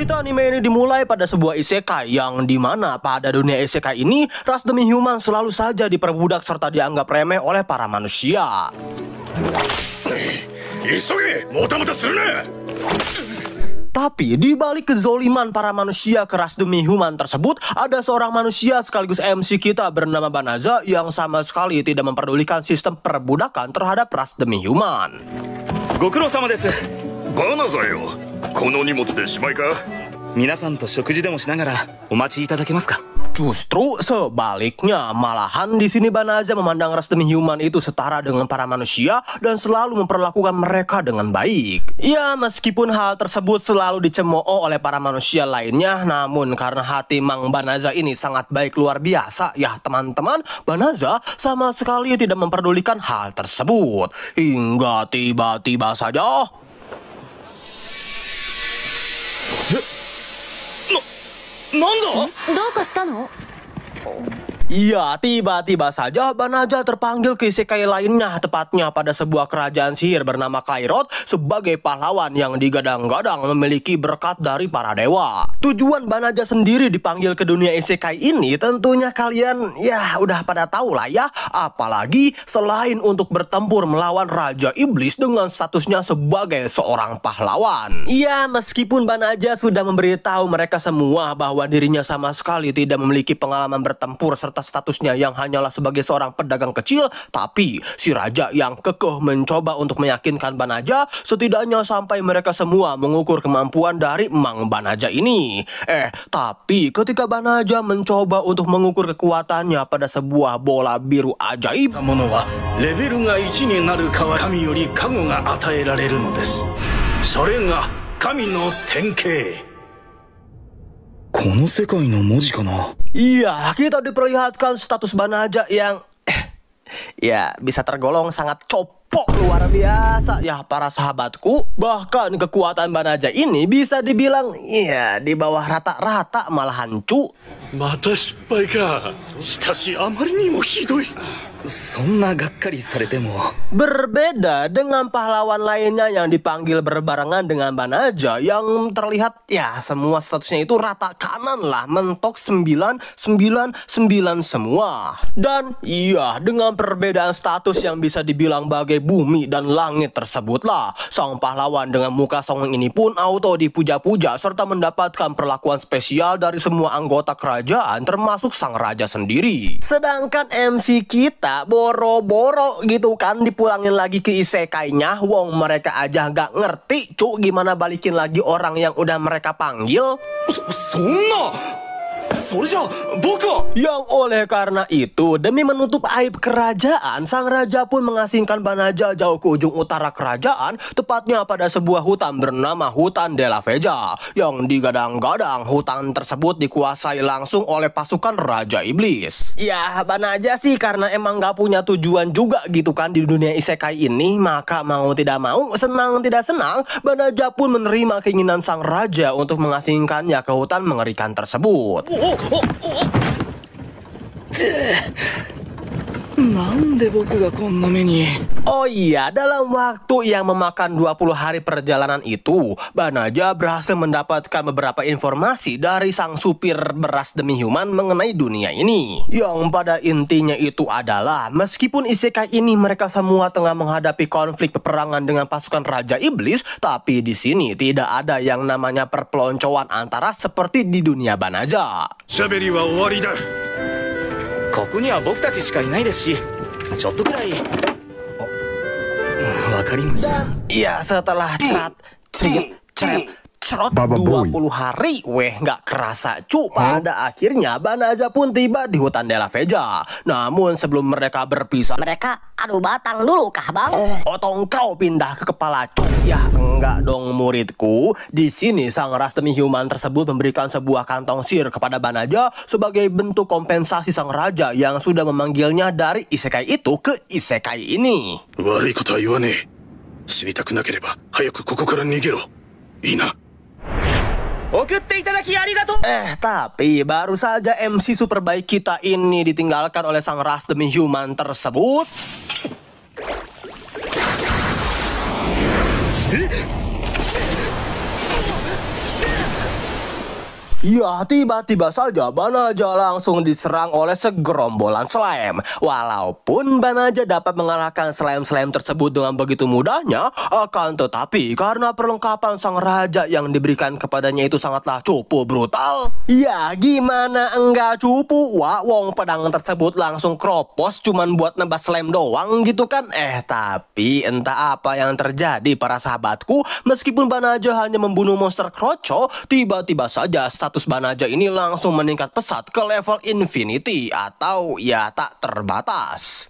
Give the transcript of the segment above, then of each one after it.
Cerita anime ini dimulai pada sebuah isekai yang dimana pada dunia isekai ini ras demi human selalu saja diperbudak serta dianggap remeh oleh para manusia. Tapi di balik kezoliman para manusia ke ras demi human tersebut, ada seorang manusia sekaligus MC kita bernama Banaza yang sama sekali tidak memperdulikan sistem perbudakan terhadap ras demi human. Gokurou-sama desu. Banaza yo. この荷物でしまいか? 皆さんと食事でもしながらお待ちいただけますか? Justru sebaliknya, malahan di sini Banaza memandang ras demi human itu setara dengan para manusia dan selalu memperlakukan mereka dengan baik. Ya, meskipun hal tersebut selalu dicemooh oleh para manusia lainnya, namun karena hati Mang Banaza ini sangat baik luar biasa, ya teman-teman, Banaza sama sekali tidak memperdulikan hal tersebut. Hingga tiba-tiba saja Nanda? どうかしたの? Iya, tiba-tiba saja Banaza terpanggil ke isekai lainnya, tepatnya pada sebuah kerajaan sihir bernama Kairot sebagai pahlawan yang digadang-gadang memiliki berkat dari para dewa. Tujuan Banaza sendiri dipanggil ke dunia isekai ini tentunya kalian ya udah pada tahu lah ya, apalagi selain untuk bertempur melawan Raja Iblis dengan statusnya sebagai seorang pahlawan. Iya, meskipun Banaza sudah memberitahu mereka semua bahwa dirinya sama sekali tidak memiliki pengalaman bertempur serta statusnya yang hanyalah sebagai seorang pedagang kecil, tapi si raja yang kekeh mencoba untuk meyakinkan Banaza setidaknya sampai mereka semua mengukur kemampuan dari Mang Banaza ini. Tapi ketika Banaza mencoba untuk mengukur kekuatannya pada sebuah bola biru ajaib, レベルが1になる神より加護が与えられるのです。それが神の典型。この世界の文字かな? Iya, kita diperlihatkan status Banaza yang ya bisa tergolong sangat copok luar biasa ya para sahabatku. Bahkan kekuatan Banaza ini bisa dibilang ya di bawah rata-rata malahan cu. また失敗か。しかしあまりにもひどい。そんながっかりされても。 Berbeda dengan pahlawan lainnya yang dipanggil berbarengan dengan Banaza yang terlihat ya semua statusnya itu rata kanan lah, mentok 999 semua. Dan iya, dengan perbedaan status yang bisa dibilang bagai bumi dan langit tersebutlah, sang pahlawan dengan muka songong ini pun auto dipuja-puja serta mendapatkan perlakuan spesial dari semua anggota kerajaan termasuk sang raja sendiri. Sedangkan MC kita boro-boro gitu kan dipulangin lagi ke isekainya, wong mereka aja gak ngerti cu gimana balikin lagi orang yang udah mereka panggil. Yang oleh karena itu, demi menutup aib kerajaan, sang raja pun mengasingkan Banaza jauh ke ujung utara kerajaan, tepatnya pada sebuah hutan bernama Hutan de la Vega, yang digadang-gadang hutan tersebut dikuasai langsung oleh pasukan Raja Iblis. Ya, Banaza sih karena emang gak punya tujuan juga gitu kan di dunia isekai ini, maka mau tidak mau, senang tidak senang, Banaza pun menerima keinginan sang raja untuk mengasingkannya ke hutan mengerikan tersebut. Oh iya, dalam waktu yang memakan 20 hari perjalanan itu, Banaza berhasil mendapatkan beberapa informasi dari sang supir beras demi human mengenai dunia ini. Yang pada intinya itu adalah, meskipun isekai ini mereka semua tengah menghadapi konflik peperangan dengan pasukan Raja Iblis, tapi di sini tidak ada yang namanya perpeloncoan antara seperti di dunia Banaza. ここには僕たちしかいないですし、ちょっとくらい。わかりました。 Iya, setelah cerot 20 hari, nggak kerasa cu, pada akhirnya Banaza pun tiba di hutan de la Vega. Namun sebelum mereka berpisah, Mereka adu batang dulu kah bang? otong kau pindah ke kepala cu. Ya enggak dong muridku. Di sini sang ras demi human tersebut memberikan sebuah kantong sihir kepada Banaza sebagai bentuk kompensasi sang raja yang sudah memanggilnya dari isekai itu ke isekai ini. 悪いことは言わねえ。死にたくなければ早くここから逃げろ。いいな。 Tapi baru saja MC superbaik kita ini ditinggalkan oleh sang ras demi human tersebut. Ya, tiba-tiba saja Banaja langsung diserang oleh segerombolan slime. Walaupun Banaja dapat mengalahkan slime-slime tersebut dengan begitu mudahnya, akan tetapi karena perlengkapan sang raja yang diberikan kepadanya itu sangatlah cupu brutal. Ya, gimana enggak cupu? Wah, wong pedang tersebut langsung kropos cuman buat nebas slime doang gitu kan. Tapi entah apa yang terjadi para sahabatku, meskipun Banaja hanya membunuh monster kroco, tiba-tiba saja status Banaja ini langsung meningkat pesat ke level infinity atau ya tak terbatas.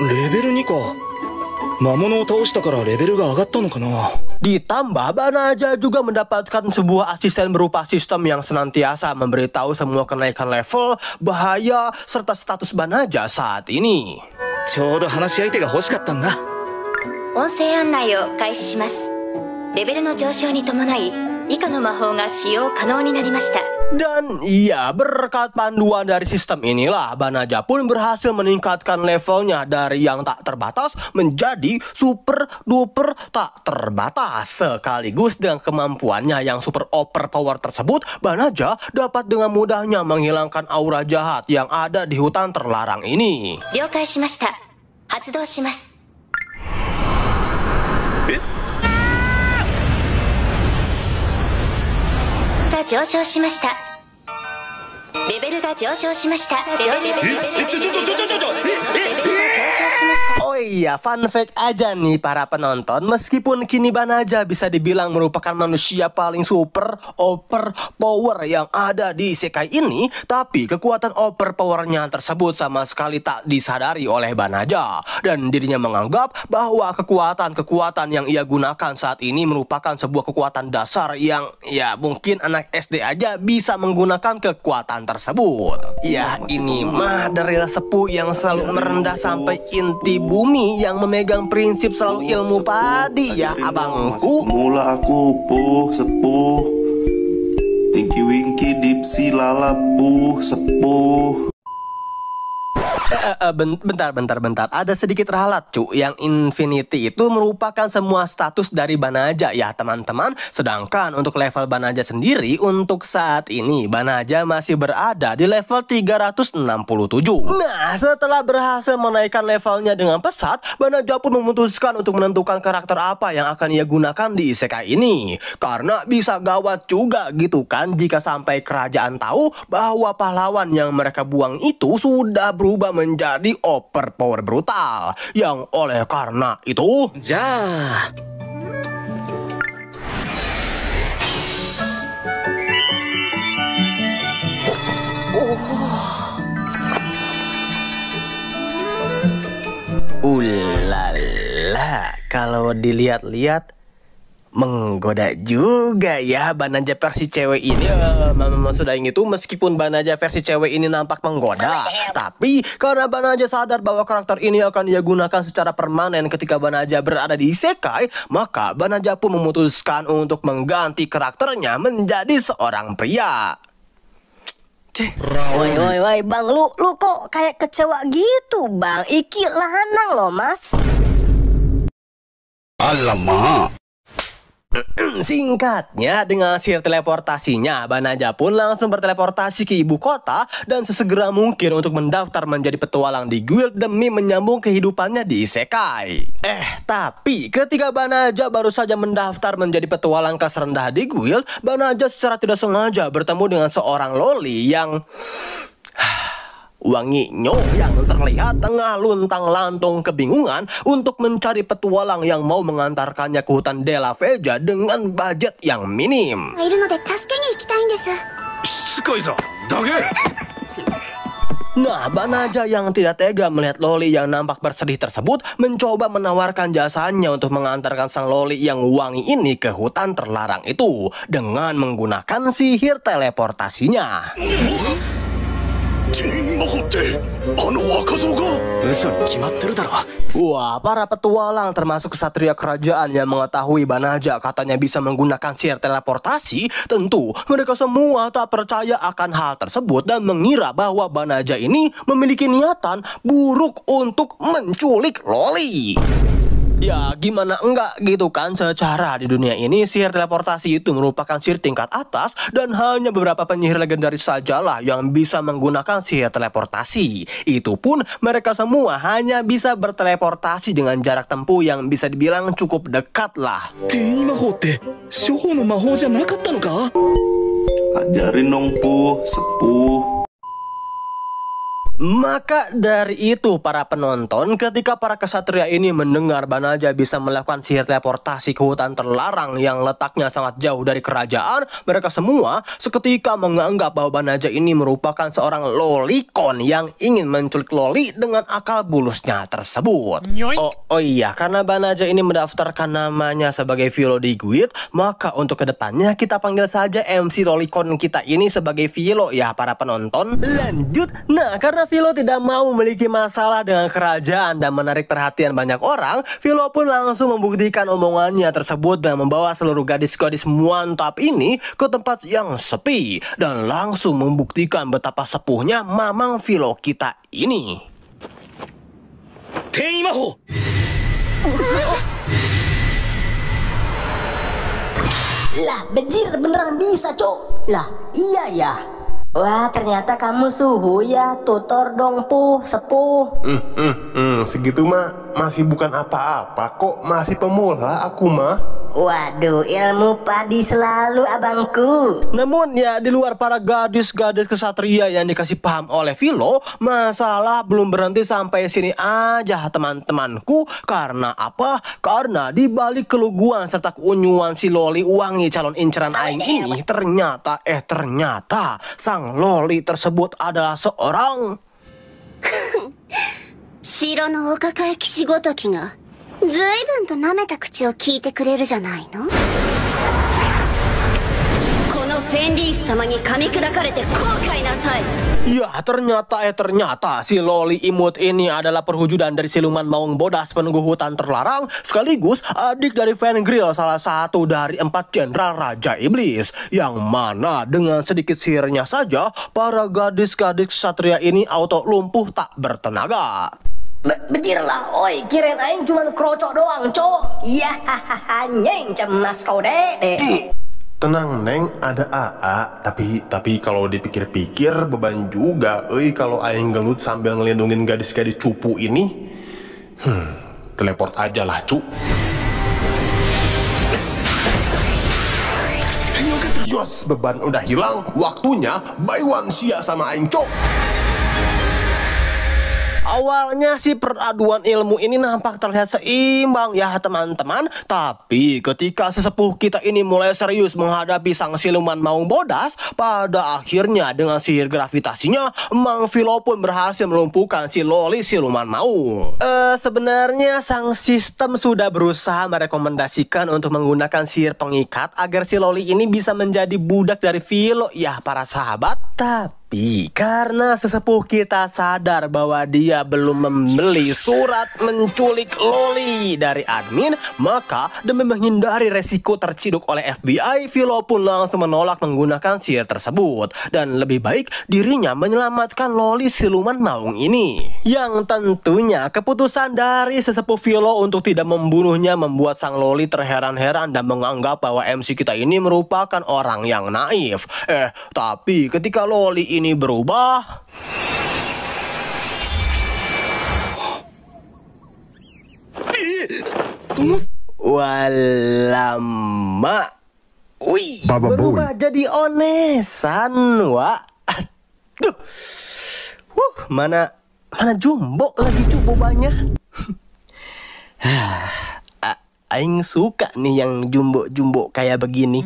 レベル2か。魔物を倒したからレベルが上がったのかな。 Ditambah Banaja juga mendapatkan sebuah asisten berupa sistem yang senantiasa memberitahu semua kenaikan level, bahaya, serta status Banaja saat ini. ちょうど話し相手が欲しかったんだ。音声案内を開始します。レベルの上昇に伴い以下の魔法が使用可能になりました。 Dan iya, berkat panduan dari sistem inilah Banaja pun berhasil meningkatkan levelnya dari yang tak terbatas menjadi super duper tak terbatas. Sekaligus dengan kemampuannya yang super overpower tersebut, Banaja dapat dengan mudahnya menghilangkan aura jahat yang ada di hutan terlarang ini. 了解しました。発動します。 が上昇しました。レベルが上昇しました。レベルが上昇しました。 Oh iya, fun fact aja nih para penonton, meskipun kini Banaja bisa dibilang merupakan manusia paling super overpower yang ada di isekai ini, tapi kekuatan overpowernya tersebut sama sekali tak disadari oleh Banaja, dan dirinya menganggap bahwa kekuatan yang ia gunakan saat ini merupakan sebuah kekuatan dasar yang ya mungkin anak SD aja bisa menggunakan kekuatan tersebut. Ya, ini mah dari sepuh yang selalu merendah sampai inti bumi, yang memegang prinsip selalu ilmu padi ya abangku. Mula aku sepuh Tinky Winky Dipsy Lalapuh sepuh. Bentar. Ada sedikit ralat, cu. Yang Infinity itu merupakan semua status dari Banaja ya, teman-teman. Sedangkan untuk level Banaja sendiri, untuk saat ini Banaja masih berada di level 367. Nah, setelah berhasil menaikkan levelnya dengan pesat, Banaja pun memutuskan untuk menentukan karakter apa yang akan ia gunakan di isekai ini. Karena bisa gawat juga gitu kan jika sampai kerajaan tahu bahwa pahlawan yang mereka buang itu sudah berubah menjadi overpower brutal, yang oleh karena itu じゃあ ulala, kalau dilihat-lihat menggoda juga ya Banaja versi cewek ini. Maksudnya itu, meskipun Banaja versi cewek ini nampak menggoda, tapi karena Banaja sadar bahwa karakter ini akan dia gunakan secara permanen ketika Banaja berada di isekai, maka Banaja pun memutuskan untuk mengganti karakternya menjadi seorang pria. Woi, bang, lu kok kayak kecewa gitu, bang? Iki lanang loh, mas. Alamak. Singkatnya, dengan sihir teleportasinya, Banaja pun langsung berteleportasi ke ibu kota dan sesegera mungkin untuk mendaftar menjadi petualang di guild demi menyambung kehidupannya di isekai. Tapi ketika Banaja baru saja mendaftar menjadi petualang kelas rendah di guild, Banaja secara tidak sengaja bertemu dengan seorang loli yang wanginya yang terlihat tengah luntang-lantung kebingungan untuk mencari petualang yang mau mengantarkannya ke hutan De La Vega dengan budget yang minim. いるので助けに行きたいんです。しつこいぞだけ。 Nah, Banaja yang tidak tega melihat loli yang nampak bersedih tersebut mencoba menawarkan jasanya untuk mengantarkan sang loli yang wangi ini ke hutan terlarang itu dengan menggunakan sihir teleportasinya. 全員魔法ってあの若造が。嘘に決まってるだろ。 Wah, para petualang termasuk kesatria kerajaan yang mengetahui Banaja katanya bisa menggunakan sihir teleportasi, tentu mereka semua tak percaya akan hal tersebut dan mengira bahwa Banaja ini memiliki niatan buruk untuk menculik loli. Ya gimana enggak gitu kan, secara di dunia ini sihir teleportasi itu merupakan sihir tingkat atas dan hanya beberapa penyihir legendaris sajalah yang bisa menggunakan sihir teleportasi. Itu pun mereka semua hanya bisa berteleportasi dengan jarak tempuh yang bisa dibilang cukup dekat lah. 転移魔法って処方の魔法じゃなかったのか？ Ajarin dong, Puh, sepuh. Maka dari itu para penonton, ketika para kesatria ini mendengar Banhaja bisa melakukan sihir teleportasi ke hutan terlarang yang letaknya sangat jauh dari kerajaan, mereka semua seketika menganggap bahwa Banhaja ini merupakan seorang lolicon yang ingin menculik loli dengan akal bulusnya tersebut. Oh iya, karena Banhaja ini mendaftarkan namanya sebagai Philo Diguit, maka untuk kedepannya kita panggil saja MC lolicon kita ini sebagai Philo ya para penonton. Lanjut, nah karena Philo tidak mau memiliki masalah dengan kerajaan dan menarik perhatian banyak orang, Philo pun langsung membuktikan omongannya tersebut dan membawa seluruh gadis-gadis mantap ini ke tempat yang sepi dan langsung membuktikan betapa sepuhnya mamang Philo kita ini. 転移魔法 Lah, bejir beneran bisa, Cok. Lah, iya ya. Wah, ternyata kamu suhu ya, tutor dong, Puh, sepuh. Segitu mah masih bukan apa-apa kok, masih pemula aku mah. Waduh, ilmu padi selalu abangku. Namun ya di luar para gadis-gadis kesatria yang dikasih paham oleh Philo, masalah belum berhenti sampai sini aja teman-temanku. Karena apa? Karena di balik keluguan serta keunyuan si loli wangi calon inceran aing ini, ternyata sang loli tersebut adalah seorang 城のお抱え騎士ごときが随分と舐めた口を聞いてくれるじゃないの。このフェンリース様に噛み砕かれて後悔なさい。 Ya ternyata si loli imut ini adalah perwujudan dari siluman maung bodas penunggu hutan terlarang, sekaligus adik dari Fengril, salah satu dari 4 jenderal Raja Iblis, yang mana dengan sedikit sihirnya saja para gadis-gadis ksatria ini auto lumpuh tak bertenaga. Bejir lah, oi, kirain aing cuma krocok doang, Cok. Ya hahaha, nyeng cemas kau dek. Tenang Neng, ada AA, tapi kalau dipikir-pikir beban juga, kalau aing gelut sambil ngelindungin gadis-gadis cupu ini. Teleport aja lah, cu. Yos, beban udah hilang, waktunya buy one sia sama aing, cok. Awalnya sih peraduan ilmu ini nampak terlihat seimbang ya teman-teman. Tapi ketika sesepuh kita ini mulai serius menghadapi sang siluman maung bodas, pada akhirnya dengan sihir gravitasinya, Mang Philo pun berhasil melumpuhkan si loli siluman maung. Sebenarnya sang sistem sudah berusaha merekomendasikan untuk menggunakan sihir pengikat agar si loli ini bisa menjadi budak dari Philo ya para sahabat. Tapi karena sesepuh kita sadar bahwa dia belum membeli surat menculik loli dari admin, maka demi menghindari resiko terciduk oleh FBI, Philo pun langsung menolak menggunakan sihir tersebut. Dan lebih baik dirinya menyelamatkan loli siluman maung ini. Yang tentunya keputusan dari sesepuh Philo untuk tidak membunuhnya membuat sang loli terheran-heran dan menganggap bahwa MC kita ini merupakan orang yang naif. Tapi ketika loli ini berubah, walama, wih, berubah jadi onesan, wah, aduh, mana jumbo lagi bobanya. Aing suka nih yang jumbo kayak begini.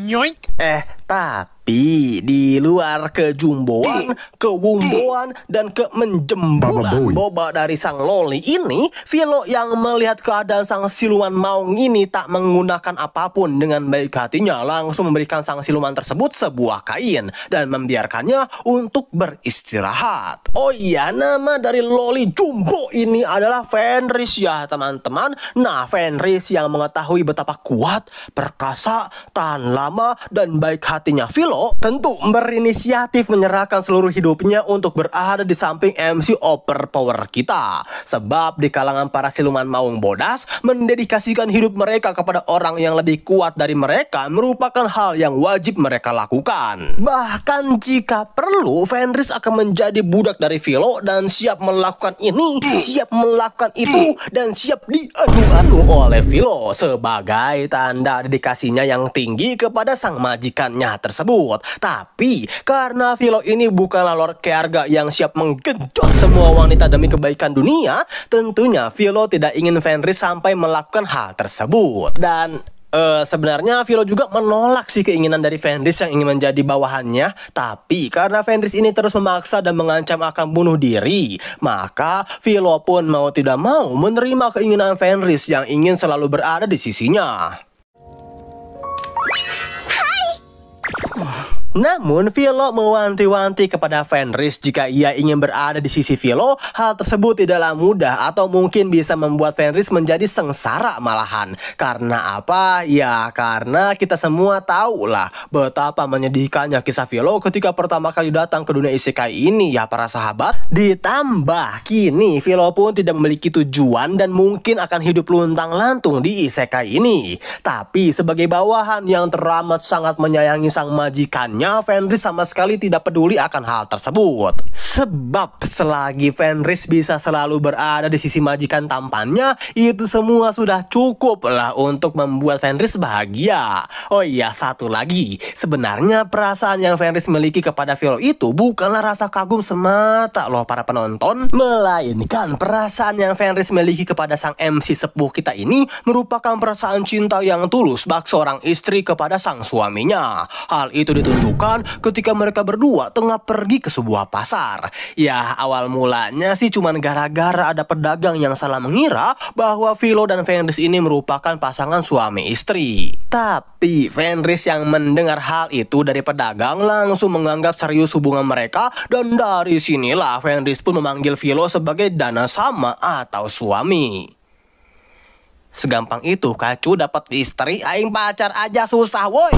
Tapi di luar kejumboan, kewumboan, dan kemenjembulan boba dari sang loli ini, Philo yang melihat keadaan sang siluman maung ini tak menggunakan apapun dengan baik hatinya langsung memberikan sang siluman tersebut sebuah kain dan membiarkannya untuk beristirahat. Oh iya, nama dari loli jumbo ini adalah Fenris ya teman-teman. Nah, Fenris yang mengetahui betapa kuat, perkasa, tahan lama, dan baik hatinya Philo Philo tentu berinisiatif menyerahkan seluruh hidupnya untuk berada di samping MC overpower kita. Sebab di kalangan para siluman maung bodas, mendedikasikan hidup mereka kepada orang yang lebih kuat dari mereka merupakan hal yang wajib mereka lakukan. Bahkan jika perlu, Fenris akan menjadi budak dari Philo dan siap melakukan ini, siap melakukan itu, dan siap dianu-anu oleh Philo sebagai tanda dedikasinya yang tinggi kepada sang majikannya tersebut. Tapi karena Philo ini bukanlah Lord Kearga yang siap menggenjot semua wanita demi kebaikan dunia, tentunya Philo tidak ingin Fenris sampai melakukan hal tersebut. Dan sebenarnya Philo juga menolak sih keinginan dari Fenris yang ingin menjadi bawahannya. Tapi karena Fenris ini terus memaksa dan mengancam akan bunuh diri, maka Philo pun mau tidak mau menerima keinginan Fenris yang ingin selalu berada di sisinya. Namun Philo mewanti-wanti kepada Fenris jika ia ingin berada di sisi Philo, hal tersebut tidaklah mudah atau mungkin bisa membuat Fenris menjadi sengsara malahan. Karena apa? Ya karena kita semua tahu lah betapa menyedihkannya kisah Philo ketika pertama kali datang ke dunia isekai ini ya para sahabat. Ditambah kini Philo pun tidak memiliki tujuan dan mungkin akan hidup luntang-lantung di isekai ini. Tapi sebagai bawahan yang teramat sangat menyayangi sang majikannya, Fenris sama sekali tidak peduli akan hal tersebut. Sebab selagi Fenris bisa selalu berada di sisi majikan tampannya, itu semua sudah cukup lah untuk membuat Fenris bahagia. Oh iya, satu lagi, sebenarnya perasaan yang Fenris miliki kepada Philo itu bukanlah rasa kagum semata loh para penonton, melainkan perasaan yang Fenris miliki kepada sang MC sepuh kita ini merupakan perasaan cinta yang tulus bak seorang istri kepada sang suaminya. Hal itu ditunjukkan ketika mereka berdua tengah pergi ke sebuah pasar. Ya awal mulanya sih cuman gara-gara ada pedagang yang salah mengira bahwa Philo dan Fenris ini merupakan pasangan suami istri. Tapi Fenris yang mendengar hal itu dari pedagang langsung menganggap serius hubungan mereka, dan dari sinilah Fenris pun memanggil Philo sebagai dana sama atau suami. Segampang itu kacu dapat istri, aing pacar aja susah woi.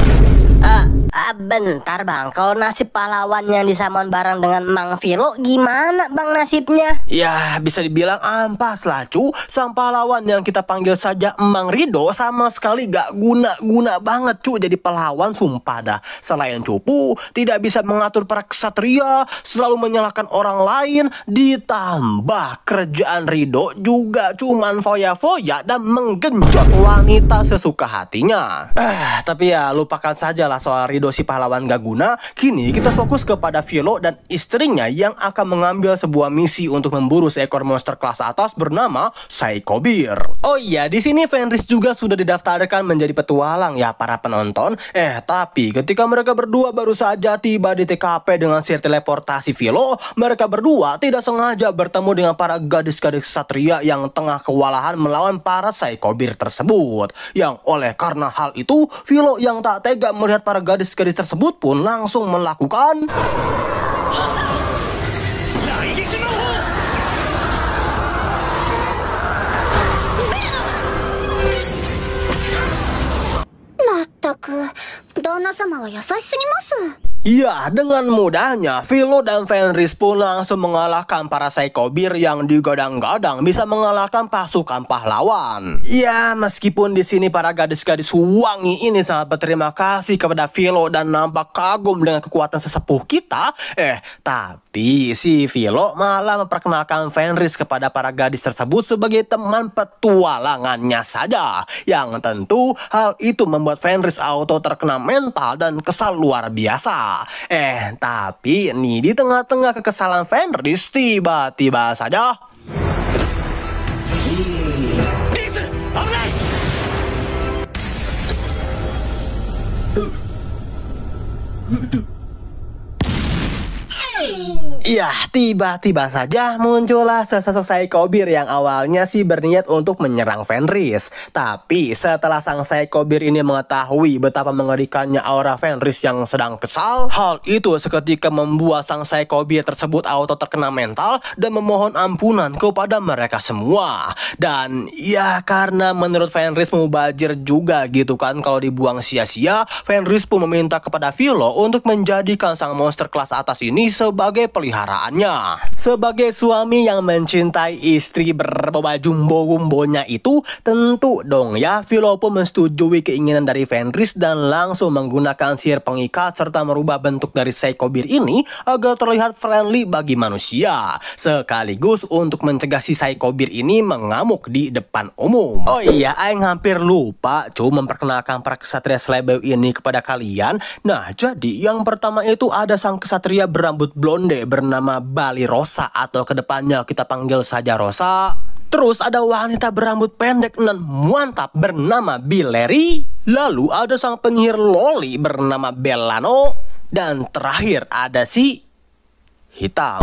Bentar bang, kalau nasib pahlawan yang disaman bareng dengan Mang Philo gimana bang nasibnya? Ya bisa dibilang ampas lah cu. Sang pahlawan yang kita panggil saja Mang Rido sama sekali gak guna-guna banget cu jadi pahlawan, sumpah dah. Selain cupu, tidak bisa mengatur para ksatria, selalu menyalahkan orang lain, ditambah kerjaan Rido juga cuman foya-foya dan menggenjot wanita sesuka hatinya. Tapi ya lupakan sajalah soal Rido si pahlawan gak guna. Kini kita fokus kepada Philo dan istrinya yang akan mengambil sebuah misi untuk memburu seekor monster kelas atas bernama Psycho Bear. Oh iya, di sini Fenris juga sudah didaftarkan menjadi petualang ya para penonton. Tapi ketika mereka berdua baru saja tiba di TKP dengan sihir teleportasi Philo, mereka berdua tidak sengaja bertemu dengan para gadis-gadis satria yang tengah kewalahan melawan para Psycho Bear tersebut. Yang oleh karena hal itu, Philo yang tak tega melihat para gadis-gadis tersebut pun langsung melakukan ya, dengan mudahnya Philo dan Fenris pun langsung mengalahkan para Psycho Bear yang digadang-gadang bisa mengalahkan pasukan pahlawan. Ya, meskipun di sini para gadis-gadis wangi ini sangat berterima kasih kepada Philo dan nampak kagum dengan kekuatan sesepuh kita, tapi si Philo malah memperkenalkan Fenris kepada para gadis tersebut sebagai teman petualangannya saja. Yang tentu hal itu membuat Fenris auto terkena mental dan kesal luar biasa. Tapi nih di tengah-tengah kekesalan Fenris tiba-tiba saja Ya, tiba-tiba saja muncullah sesosok Psycho-Bir yang awalnya sih berniat untuk menyerang Fenris. Tapi setelah sang Psycho-Bir ini mengetahui betapa mengerikannya aura Fenris yang sedang kesal, hal itu seketika membuat sang Psycho-Bir tersebut auto terkena mental dan memohon ampunan kepada mereka semua. Dan ya karena menurut Fenris mubazir juga gitu kan kalau dibuang sia-sia, Fenris pun meminta kepada Philo untuk menjadikan sang monster kelas atas ini sebagai peliharaannya. Sebagai suami yang mencintai istri berboba jumbo-jumbonya itu, tentu dong ya Philo pun menyetujui keinginan dari Fenris dan langsung menggunakan sihir pengikat serta merubah bentuk dari Psycho-Bir ini agar terlihat friendly bagi manusia, sekaligus untuk mencegah si Psycho-Bir ini mengamuk di depan umum. Oh iya, aing hampir lupa memperkenalkan para kesatria Slebeu ini kepada kalian. Nah, jadi yang pertama itu ada sang kesatria berambut blonde bernama Bali Rosa, atau kedepannya kita panggil saja Rosa. Terus ada wanita berambut pendek dan mantap bernama Bileri. Lalu ada sang penyihir loli bernama Bellano. Dan terakhir ada si hitam.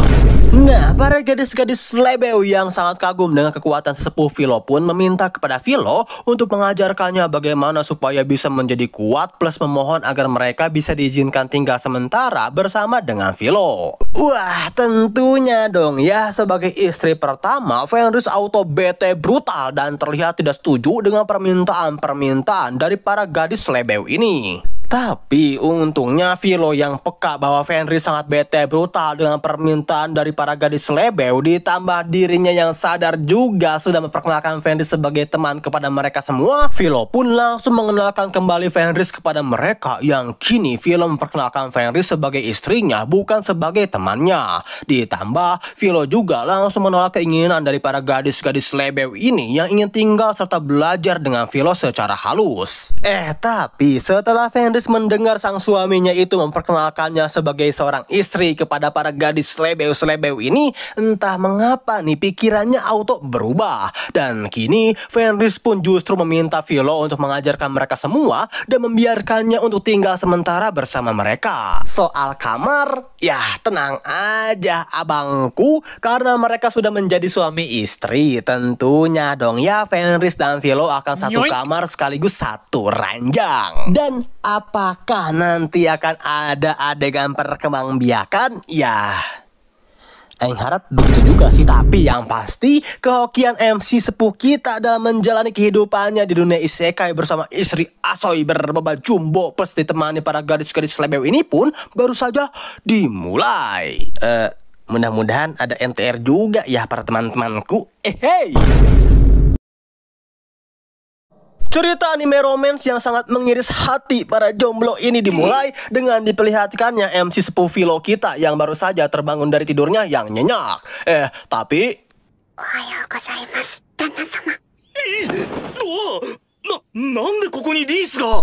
Nah, para gadis-gadis Slebeu yang sangat kagum dengan kekuatan sesepuh Philo pun meminta kepada Philo untuk mengajarkannya bagaimana supaya bisa menjadi kuat, plus memohon agar mereka bisa diizinkan tinggal sementara bersama dengan Philo. Wah, tentunya dong ya, sebagai istri pertama, Fenris auto bete brutal dan terlihat tidak setuju dengan permintaan-permintaan dari para gadis Slebeu ini. Tapi untungnya Philo yang peka bahwa Fenris sangat bete brutal dengan permintaan dari para gadis Slebeu, ditambah dirinya yang sadar juga sudah memperkenalkan Fenris sebagai teman kepada mereka semua, Philo pun langsung mengenalkan kembali Fenris kepada mereka, yang kini Philo memperkenalkan Fenris sebagai istrinya bukan sebagai temannya. Ditambah Philo juga langsung menolak keinginan dari para gadis-gadis Slebeu ini yang ingin tinggal serta belajar dengan Philo secara halus. Tapi setelah Fenris mendengar sang suaminya itu memperkenalkannya sebagai seorang istri kepada para gadis Slebeu ini, entah mengapa nih pikirannya auto berubah. Dan kini Fenris pun justru meminta Philo untuk mengajarkan mereka semua dan membiarkannya untuk tinggal sementara bersama mereka. Soal kamar, ya tenang aja abangku, karena mereka sudah menjadi suami istri. Tentunya dong ya Fenris dan Philo akan satu kamar sekaligus satu ranjang. Dan apakah nanti akan ada adegan perkembangbiakan? Ya, aing harap begitu juga sih. Tapi yang pasti kehokian MC sepuh kita dalam menjalani kehidupannya di dunia isekai bersama istri Asoy berboba jumbo plus ditemani para gadis-gadis Slebeu ini pun baru saja dimulai. Mudah-mudahan ada NTR juga ya para teman-temanku. Hey! Cerita anime romance yang sangat mengiris hati para jomblo ini dimulai dengan diperlihatkannya MC sepuh Philo kita yang baru saja terbangun dari tidurnya yang nyenyak. Tapi Ohayou gozaimasu, Danna-sama.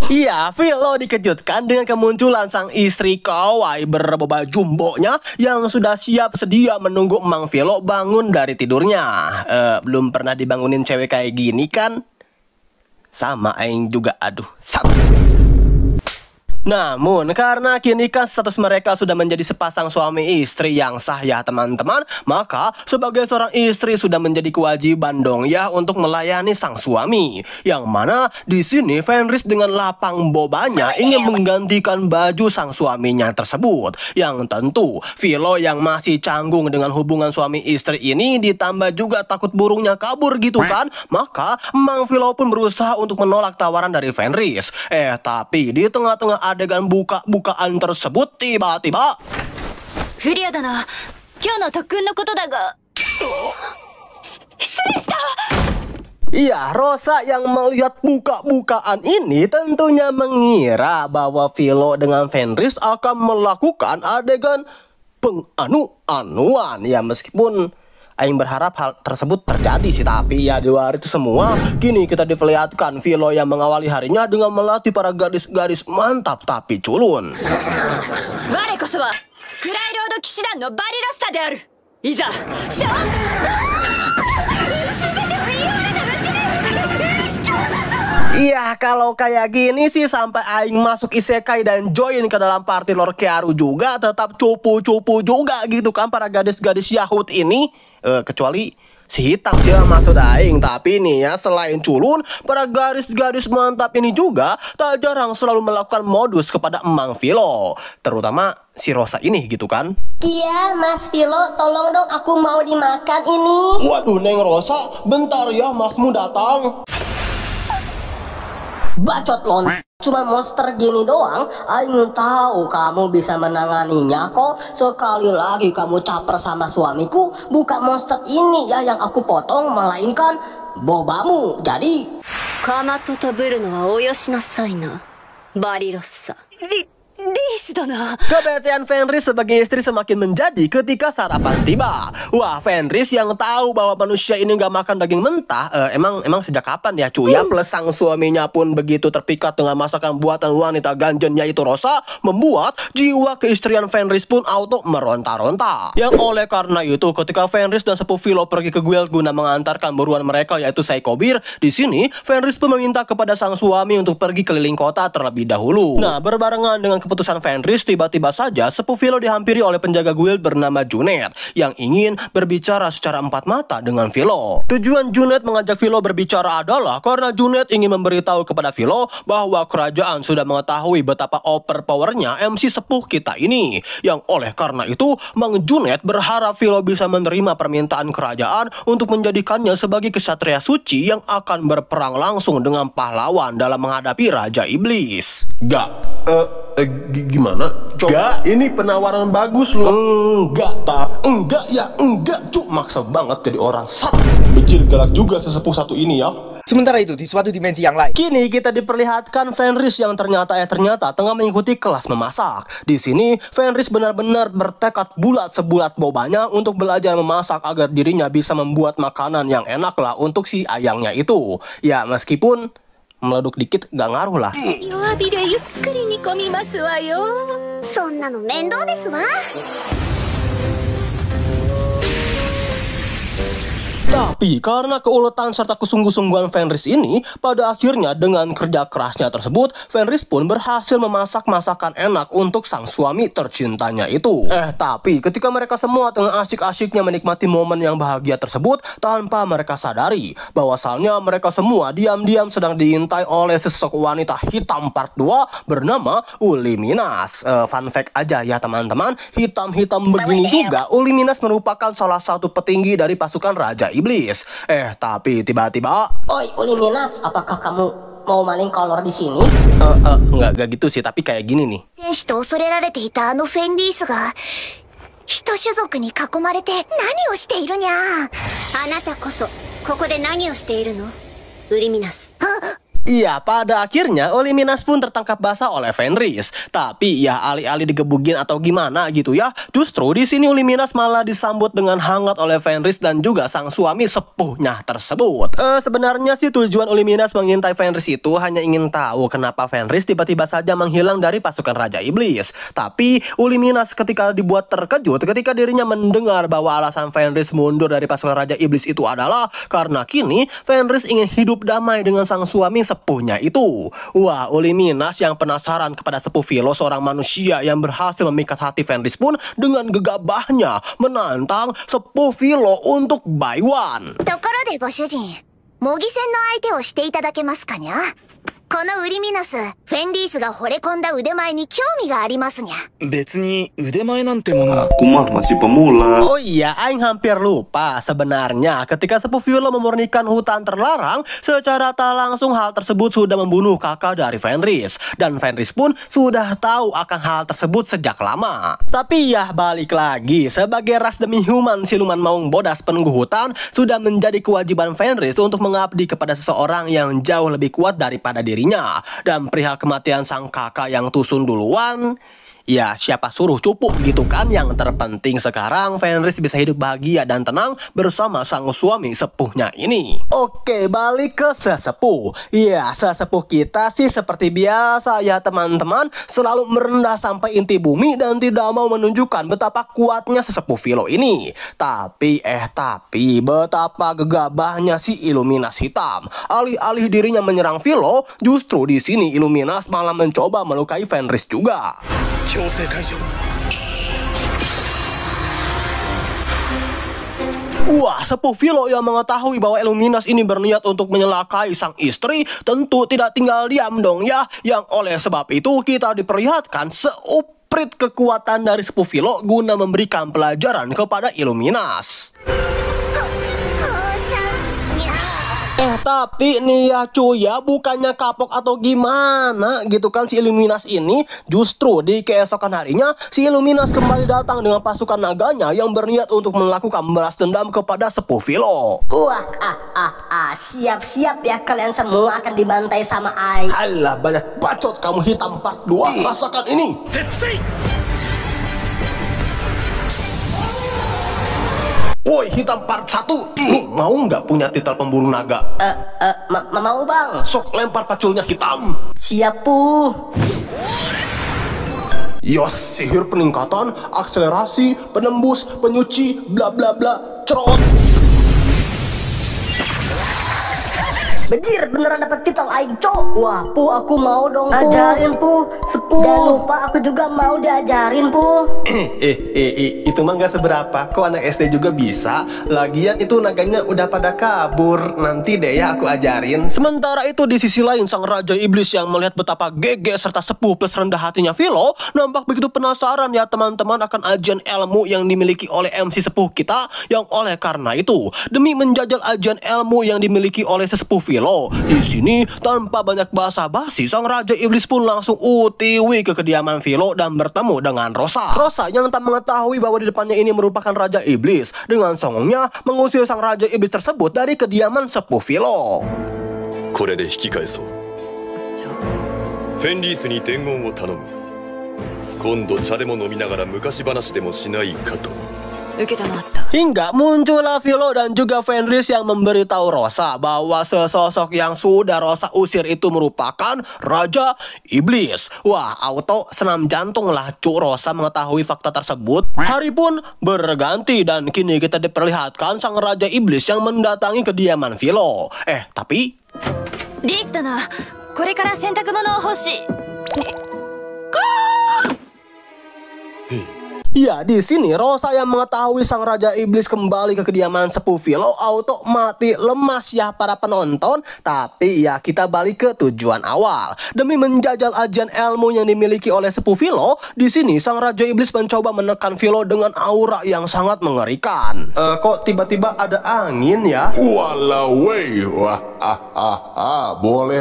iya, Philo dikejutkan dengan kemunculan sang istri kawaii berboba jumbonya yang sudah siap sedia menunggu Emang Philo bangun dari tidurnya. Belum pernah dibangunin cewek kayak gini kan? Sama aing juga, aduh, sama. Namun karena kini kan status mereka sudah menjadi sepasang suami istri yang sah ya teman-teman, maka sebagai seorang istri sudah menjadi kewajiban dong ya untuk melayani sang suami. Yang mana di sini Fenris dengan lapang bobanya ingin menggantikan baju sang suaminya tersebut. Yang tentu Philo yang masih canggung dengan hubungan suami istri ini ditambah juga takut burungnya kabur gitu kan, maka Mang Philo pun berusaha untuk menolak tawaran dari Fenris. Tapi di tengah-tengah adegan buka-bukaan tersebut tiba-tiba Furia dana, kyou no tokkun no koto da ga. Shitsurei shita. Iya, Rosa yang melihat buka-bukaan ini tentunya mengira bahwa Philo dengan Fenris akan melakukan adegan penganu-anuan. Ya meskipun aing berharap hal tersebut terjadi sih, tapi ya di luar itu semua kini kita diperlihatkan Philo yang mengawali harinya dengan melatih para gadis-gadis mantap tapi culun. Ware koso wa Furai Road Kishidan no Bali Rosa de aru. Iza, shou! Iya, kalau kayak gini sih sampai aing masuk isekai dan join ke dalam party Lord Kearu juga tetap cupu-cupu juga gitu kan para gadis-gadis Yahud ini. Kecuali si hitam sih maksud aing. Tapi nih ya, selain culun, para gadis-gadis mantap ini juga tak jarang selalu melakukan modus kepada Emang Filo, terutama si Rosa ini gitu kan. Iya, Mas Filo, tolong dong aku mau dimakan ini. Waduh, Neng Rosa, bentar ya masmu datang. Bacot lon, cuma monster gini doang. Aing tahu kamu bisa menanganinya kok. Sekali lagi kamu caper sama suamiku, bukan monster ini ya yang aku potong, melainkan bobamu. Jadi カマトとブルノはおよしなさいな、バリロッサ。リースだな。 Kebetulan Fenris sebagai istri semakin menjadi ketika sarapan tiba. Wah, Fenris yang tahu bahwa manusia ini nggak makan daging mentah, emang sejak kapan ya cuy ya? Plus sang suaminya pun begitu terpikat dengan masakan buatan wanita ganjen yaitu Rosa, membuat jiwa keistrian Fenris pun auto meronta-ronta. Yang oleh karena itu ketika Fenris dan sepupu Filo pergi ke guild guna mengantarkan buruan mereka yaitu Saikobir, di sini Fenris pun meminta kepada sang suami untuk pergi keliling kota terlebih dahulu. Nah, berbarengan dengan keputusan Fenris, tiba-tiba saja sepupu Filo dihampiri oleh penjaga guild bernama Junet yang ingin berbicara secara empat mata dengan Filo. Tujuan Junet mengajak Filo berbicara adalah karena Junet ingin memberitahu kepada Filo bahwa kerajaan sudah mengetahui betapa overpowernya MC sepuh kita ini. Yang oleh karena itu, Mang Junet berharap Filo bisa menerima permintaan kerajaan untuk menjadikannya sebagai kesatria suci yang akan berperang langsung dengan pahlawan dalam menghadapi Raja Iblis. Gimana? Coba, ini penawaran bagus loh. Enggak, cuk. Maksa banget jadi orang sat. Becil galak juga sesepuh satu ini ya. Sementara itu, di suatu dimensi yang lain, kini kita diperlihatkan Fenris yang ternyata tengah mengikuti kelas memasak. Di sini, Fenris benar-benar bertekad bulat sebulat bobanya untuk belajar memasak agar dirinya bisa membuat makanan yang enak lah untuk si ayangnya itu. Ya, meskipun meleduk dikit gak ngaruh lah. 弱火でゆっくり煮込みますわよ。そんなの面倒ですわ。 Tapi karena keuletan serta kesungguh-sungguhan Fenris ini, pada akhirnya dengan kerja kerasnya tersebut, Fenris pun berhasil memasak masakan enak untuk sang suami tercintanya itu. Tapi ketika mereka semua tengah asyik-asyiknya menikmati momen yang bahagia tersebut, tanpa mereka sadari bahwasalnya mereka semua diam-diam sedang diintai oleh sesosok wanita hitam part 2 bernama Uli Minas. Fun fact aja ya teman-teman, hitam-hitam begini juga Uli Minas merupakan salah satu petinggi dari pasukan Raja Iblis. Tapi tiba-tiba, oi Uli Minas, apakah kamu mau maling kolor di sini? nggak gitu sih, tapi kayak gini nih. 戦士と恐れられていたあのフェンリースが人種族に囲まれて何をしているにゃ。あなたこそここで何をしているの、ウリミナス。 Iya, pada akhirnya Uli Minas pun tertangkap basah oleh Fenris. Tapi ya alih-alih digebugin atau gimana gitu ya, justru di sini Uli Minas malah disambut dengan hangat oleh Fenris dan juga sang suami sepuhnya tersebut. Sebenarnya sih tujuan Uli Minas mengintai Fenris itu hanya ingin tahu kenapa Fenris tiba-tiba saja menghilang dari pasukan Raja Iblis. Tapi Uli Minas ketika dibuat terkejut ketika dirinya mendengar bahwa alasan Fenris mundur dari pasukan Raja Iblis itu adalah karena kini Fenris ingin hidup damai dengan sang suami sepuhnya itu. Wah, Uli Minas yang penasaran kepada sepuh Filo, seorang manusia yang berhasil memikat hati Fenris pun dengan gegabahnya menantang sepuh Filo untuk buy one. ところでご主人、模擬戦の相手をしていただけますかにゃ。このウリミナス、フェンリースが惚れ込んだ腕前に興味がありますにゃ。別に腕前なんてものは Aku mah masih pemula. Oh iya, aing hampir lupa. Sebenarnya ketika sepuh Filo memurnikan hutan terlarang, secara tak langsung hal tersebut sudah membunuh kakak dari Fenris. Dan Fenris pun sudah tahu akan hal tersebut sejak lama. Tapi ya balik lagi, sebagai ras demi human siluman maung bodas penunggu hutan, sudah menjadi kewajiban Fenris untuk mengabdi kepada seseorang yang jauh lebih kuat daripada dirinya. Dan perihal kematian sang kakak yang tusun duluan, Ya siapa suruh cupu gitu kan. Yang terpenting sekarang Fenris bisa hidup bahagia dan tenang bersama sang suami sepuhnya ini. Oke, balik ke sesepuh. Ya, sesepuh kita sih seperti biasa ya teman-teman, selalu merendah sampai inti bumi dan tidak mau menunjukkan betapa kuatnya sesepuh Philo ini. Tapi betapa gegabahnya si Illuminas hitam. Alih-alih dirinya menyerang Philo, justru di sini Illuminas malah mencoba melukai Fenris juga. Wah, sepuh Philo yang mengetahui bahwa Illuminas ini berniat untuk menyelakai sang istri tentu tidak tinggal diam dong ya. Yang oleh sebab itu kita diperlihatkan seuprit kekuatan dari sepuh Philo guna memberikan pelajaran kepada Illuminas. Tapi nih ya cuy ya, bukannya kapok atau gimana gitu kan si Illuminas ini. Justru di keesokan harinya si Illuminas kembali datang dengan pasukan naganya yang berniat untuk melakukan balas dendam kepada sepuh Philo. Wah, siap-siap ya kalian semua akan dibantai sama Ai. Alah, banyak bacot kamu hitam part 2. Rasakan ini. Woi, hitam part 1. Lu mau nggak punya titel pemburu naga? Mau bang. Sok lempar paculnya hitam. Siap Pu. Yos, sihir peningkatan, akselerasi, penembus, penyuci, bla bla bla, cerot. Bejir, beneran dapat titel Aing, Cok. Wah, Pu, aku mau dong, Pu. Ajarin, Pu. Sepuh. Jangan lupa, aku juga mau diajarin, Pu. Itu mah nggak seberapa. Kok anak SD juga bisa? Lagian itu naganya udah pada kabur. Nanti deh ya aku ajarin. Sementara itu di sisi lain, sang Raja Iblis yang melihat betapa GG serta sepuh plus rendah hatinya Philo nampak begitu penasaran ya teman-teman akan ajian ilmu yang dimiliki oleh MC sepuh kita. Yang oleh karena itu, demi menjajal ajian ilmu yang dimiliki oleh sesepuh Philo, di sini tanpa banyak basa-basi sang Raja Iblis pun langsung utiwi ke kediaman Philo dan bertemu dengan Rosa. Rosa yang tak mengetahui bahwa di depannya ini merupakan Raja Iblis, dengan songongnya mengusir sang Raja Iblis tersebut dari kediaman sepuh Philo. これで引き返そう。フェンリースに伝言を頼む。今度茶でも飲みながら昔話でもしないかと。 Hingga muncullah Philo dan juga Fenris yang memberitahu Rosa bahwa sesosok yang sudah Rosa usir itu merupakan Raja Iblis. Wah, auto senam jantung lah cu Rosa mengetahui fakta tersebut. Hari pun berganti dan kini kita diperlihatkan sang Raja Iblis yang mendatangi kediaman Philo. Tapi リース殿、これから洗濯物を干し。 Ya, di sini Rosa yang mengetahui sang Raja Iblis kembali ke kediaman sepuh Philo auto mati lemas ya para penonton. Tapi ya kita balik ke tujuan awal. Demi menjajal ajian ilmu yang dimiliki oleh sepuh Philo, di sini sang Raja Iblis mencoba menekan Philo dengan aura yang sangat mengerikan. Kok tiba-tiba ada angin ya? Walau wey,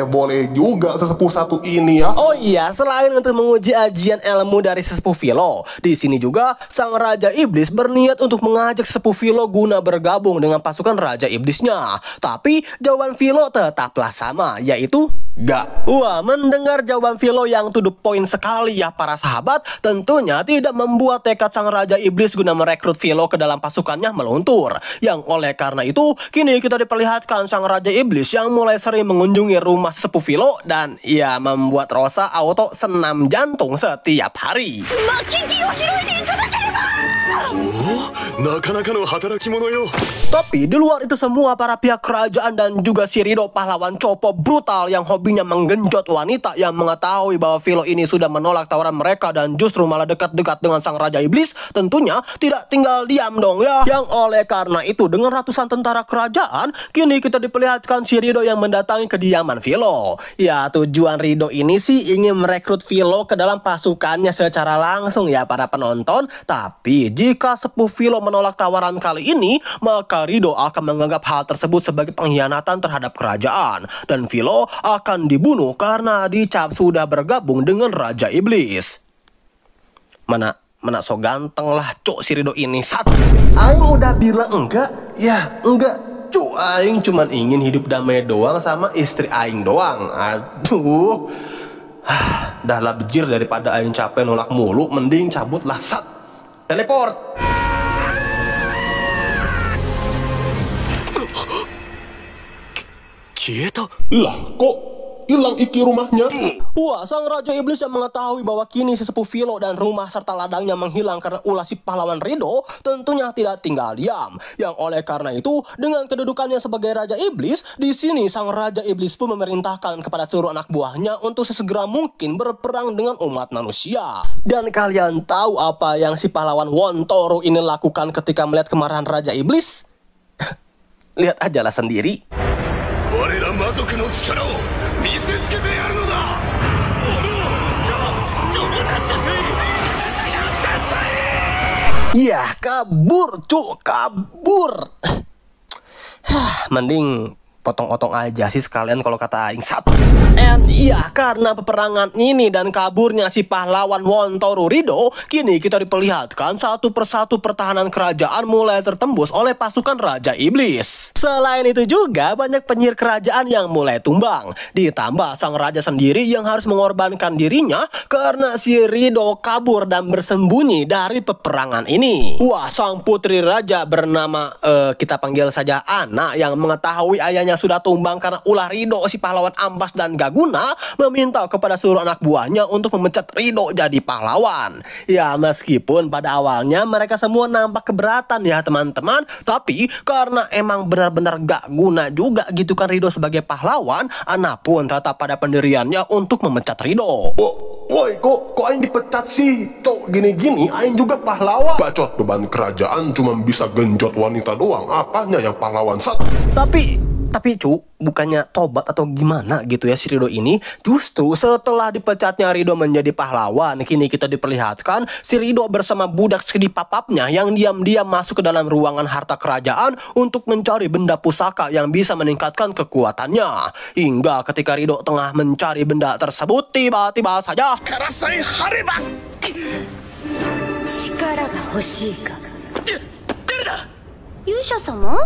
boleh juga sesepuh satu ini ya. Oh iya, selain untuk menguji ajian ilmu dari sesepuh Philo, di sini juga sang Raja Iblis berniat untuk mengajak sepuh Philo guna bergabung dengan pasukan Raja Iblisnya. Tapi jawaban Philo tetaplah sama, yaitu gak. Wah, mendengar jawaban Philo yang to the point sekali ya para sahabat, tentunya tidak membuat tekad sang Raja Iblis guna merekrut Philo ke dalam pasukannya meluntur. Yang oleh karena itu, kini kita diperlihatkan sang Raja Iblis yang mulai sering mengunjungi rumah sepuh Philo dan ya membuat Rosa auto senam jantung setiap hari. Tapi di luar itu semua, para pihak kerajaan dan juga si Rido pahlawan copo brutal yang hobinya menggenjot wanita yang mengetahui bahwa Philo ini sudah menolak tawaran mereka dan justru malah dekat-dekat dengan sang Raja Iblis, tentunya tidak tinggal diam dong ya. Yang oleh karena itu, dengan ratusan tentara kerajaan, kini kita diperlihatkan si Rido yang mendatangi kediaman Philo. Ya, tujuan Rido ini sih ingin merekrut Philo ke dalam pasukannya secara langsung ya para penonton. Tapi jika sepuh Philo menolak tawaran kali ini, maka Rido akan menganggap hal tersebut sebagai pengkhianatan terhadap kerajaan dan Philo akan dibunuh karena dicap sudah bergabung dengan Raja Iblis. Mana so ganteng lah cuk si Rido ini. Aing udah bilang enggak, ya enggak. Cuk, Aing cuman ingin hidup damai doang sama istri Aing doang. Aduh. Dah lah bejir, daripada aing capek nolak mulu, mending cabut lah sat. Teleport. Lah kok hilang iki rumahnya? Wah, sang Raja Iblis yang mengetahui bahwa kini si sepuh Vilo dan rumah serta ladangnya menghilang karena ulah si pahlawan Rido tentunya tidak tinggal diam. Yang oleh karena itu, dengan kedudukannya sebagai Raja Iblis, di sini sang Raja Iblis pun memerintahkan kepada seluruh anak buahnya untuk sesegera mungkin berperang dengan umat manusia. Dan kalian tahu apa yang si pahlawan Wontoro ini lakukan ketika melihat kemarahan Raja Iblis? Lihat aja lah sendiri. Iya, kabur cuk, kabur. Mending potong-otong aja sih sekalian kalau kata aing sat. Iya, karena peperangan ini dan kaburnya si pahlawan Wontoro Rido, kini kita diperlihatkan satu persatu pertahanan kerajaan mulai tertembus oleh pasukan Raja Iblis. Selain itu juga banyak penyihir kerajaan yang mulai tumbang. Ditambah sang raja sendiri yang harus mengorbankan dirinya karena si Rido kabur dan bersembunyi dari peperangan ini. Wah, sang putri raja bernama kita panggil saja Ana yang mengetahui ayahnya sudah tumbang karena ulah Rido si pahlawan ambas dan Gaguna, meminta kepada seluruh anak buahnya untuk memecat Rido jadi pahlawan. Ya, meskipun pada awalnya mereka semua nampak keberatan ya teman-teman, tapi karena emang benar-benar gak guna juga gitu kan Rido sebagai pahlawan, Ana pun tetap pada pendiriannya untuk memecat Rido. Woi, kok aing dipecat sih? Kok gini-gini aing juga pahlawan. Bacot, beban kerajaan cuma bisa genjot wanita doang. Apanya yang pahlawan sat? Tapi cu, bukannya tobat atau gimana gitu ya si Rido ini. Justru setelah dipecatnya Rido menjadi pahlawan, kini kita diperlihatkan si Rido bersama budak sedi papapnya yang diam-diam masuk ke dalam ruangan harta kerajaan untuk mencari benda pusaka yang bisa meningkatkan kekuatannya. Hingga ketika Rido tengah mencari benda tersebut, tiba-tiba saja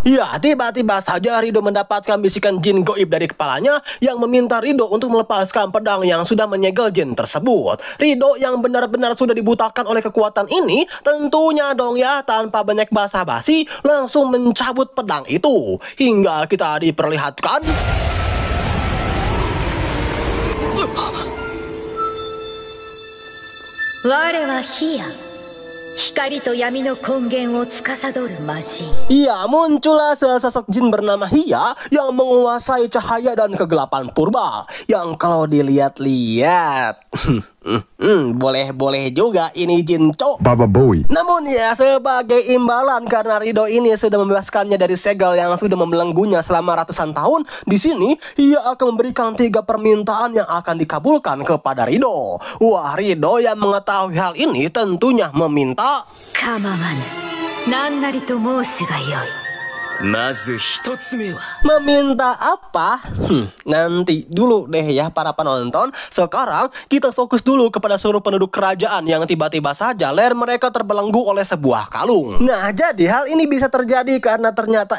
ya, tiba-tiba saja Rido mendapatkan bisikan jin goib dari kepalanya yang meminta Rido untuk melepaskan pedang yang sudah menyegel jin tersebut. Rido yang benar-benar sudah dibutakan oleh kekuatan ini, tentunya dong ya tanpa banyak basa-basi langsung mencabut pedang itu. Hingga kita diperlihatkan iya, muncullah sesosok jin bernama Hia yang menguasai cahaya dan kegelapan purba. Yang kalau dilihat-lihat boleh juga ini jin cok. Baba Bowie. Namun ya, sebagai imbalan karena Rido ini sudah membebaskannya dari segel yang sudah membelenggunya selama ratusan tahun, di sini ia akan memberikan 3 permintaan yang akan dikabulkan kepada Rido. Wah, Rido yang mengetahui hal ini tentunya meminta meminta apa? Nanti dulu deh ya para penonton. Sekarang kita fokus dulu kepada seluruh penduduk kerajaan yang tiba-tiba saja leher mereka terbelenggu oleh sebuah kalung. Nah, jadi hal ini bisa terjadi karena ternyata